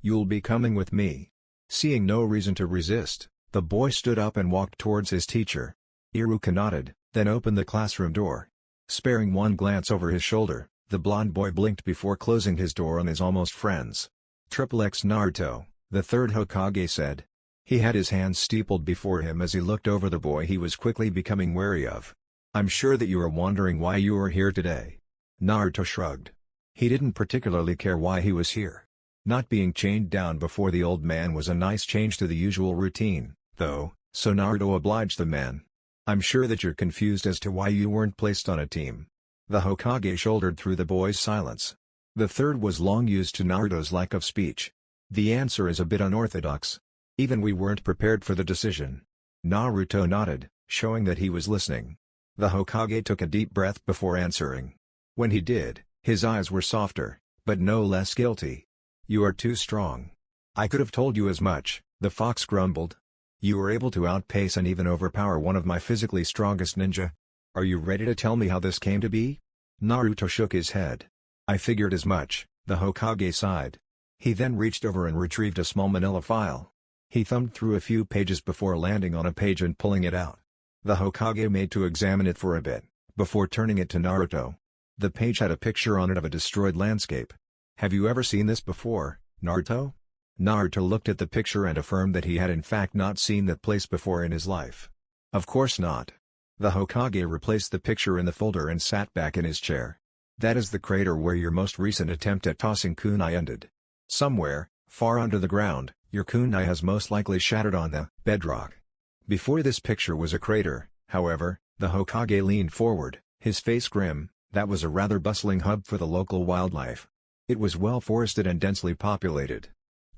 You'll be coming with me. Seeing no reason to resist, the boy stood up and walked towards his teacher. Iruka nodded, then opened the classroom door. Sparing one glance over his shoulder, the blond boy blinked before closing his door on his almost friends. XXX Naruto, the third Hokage said. He had his hands steepled before him as he looked over the boy he was quickly becoming wary of. I'm sure that you are wondering why you are here today. Naruto shrugged. He didn't particularly care why he was here. Not being chained down before the old man was a nice change to the usual routine, though, so Naruto obliged the man. I'm sure that you're confused as to why you weren't placed on a team. The Hokage shouldered through the boy's silence. The third was long used to Naruto's lack of speech. The answer is a bit unorthodox. Even we weren't prepared for the decision. Naruto nodded, showing that he was listening. The Hokage took a deep breath before answering. When he did, his eyes were softer, but no less guilty. You are too strong. I could have told you as much, the fox grumbled. You were able to outpace and even overpower one of my physically strongest ninja. Are you ready to tell me how this came to be? Naruto shook his head. I figured as much, the Hokage sighed. He then reached over and retrieved a small manila file. He thumbed through a few pages before landing on a page and pulling it out. The Hokage made to examine it for a bit, before turning it to Naruto. The page had a picture on it of a destroyed landscape. Have you ever seen this before, Naruto? Naruto looked at the picture and affirmed that he had in fact not seen that place before in his life. Of course not. The Hokage replaced the picture in the folder and sat back in his chair. That is the crater where your most recent attempt at tossing kunai ended. Somewhere, far under the ground, your kunai has most likely shattered on the bedrock. Before this picture was a crater, however, the Hokage leaned forward, his face grim. That was a rather bustling hub for the local wildlife. It was well forested and densely populated.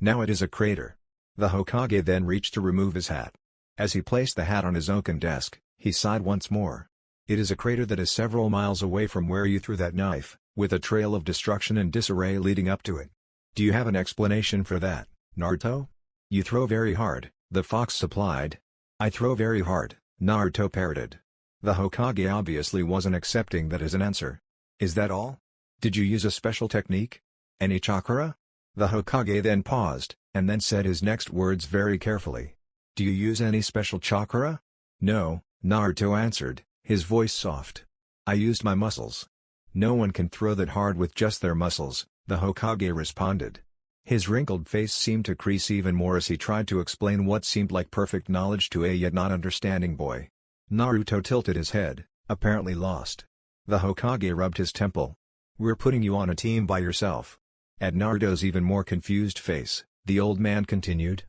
Now it is a crater. The Hokage then reached to remove his hat. As he placed the hat on his oaken desk, he sighed once more. It is a crater that is several miles away from where you threw that knife, with a trail of destruction and disarray leading up to it. Do you have an explanation for that, Naruto? You throw very hard, the fox supplied. I throw very hard, Naruto parroted. The Hokage obviously wasn't accepting that as an answer. Is that all? Did you use a special technique? Any chakra? The Hokage then paused, and then said his next words very carefully. Do you use any special chakra? No, Naruto answered, his voice soft. I used my muscles. No one can throw that hard with just their muscles, the Hokage responded. His wrinkled face seemed to crease even more as he tried to explain what seemed like perfect knowledge to a yet not understanding boy. Naruto tilted his head, apparently lost. The Hokage rubbed his temple. We're putting you on a team by yourself. At Naruto's even more confused face, the old man continued.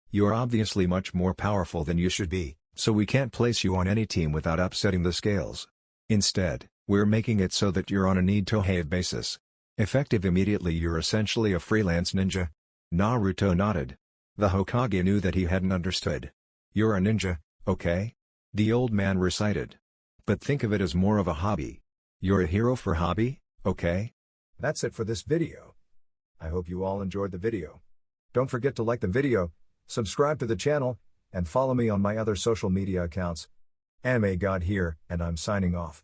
You're obviously much more powerful than you should be, so we can't place you on any team without upsetting the scales. Instead, we're making it so that you're on a need-to-have basis. Effective immediately, you're essentially a freelance ninja. Naruto nodded. The Hokage knew that he hadn't understood. You're a ninja, okay? The old man recited. But think of it as more of a hobby. You're a hero for hobby, okay? That's it for this video. I hope you all enjoyed the video. Don't forget to like the video, subscribe to the channel, and follow me on my other social media accounts. Anime God here, and I'm signing off.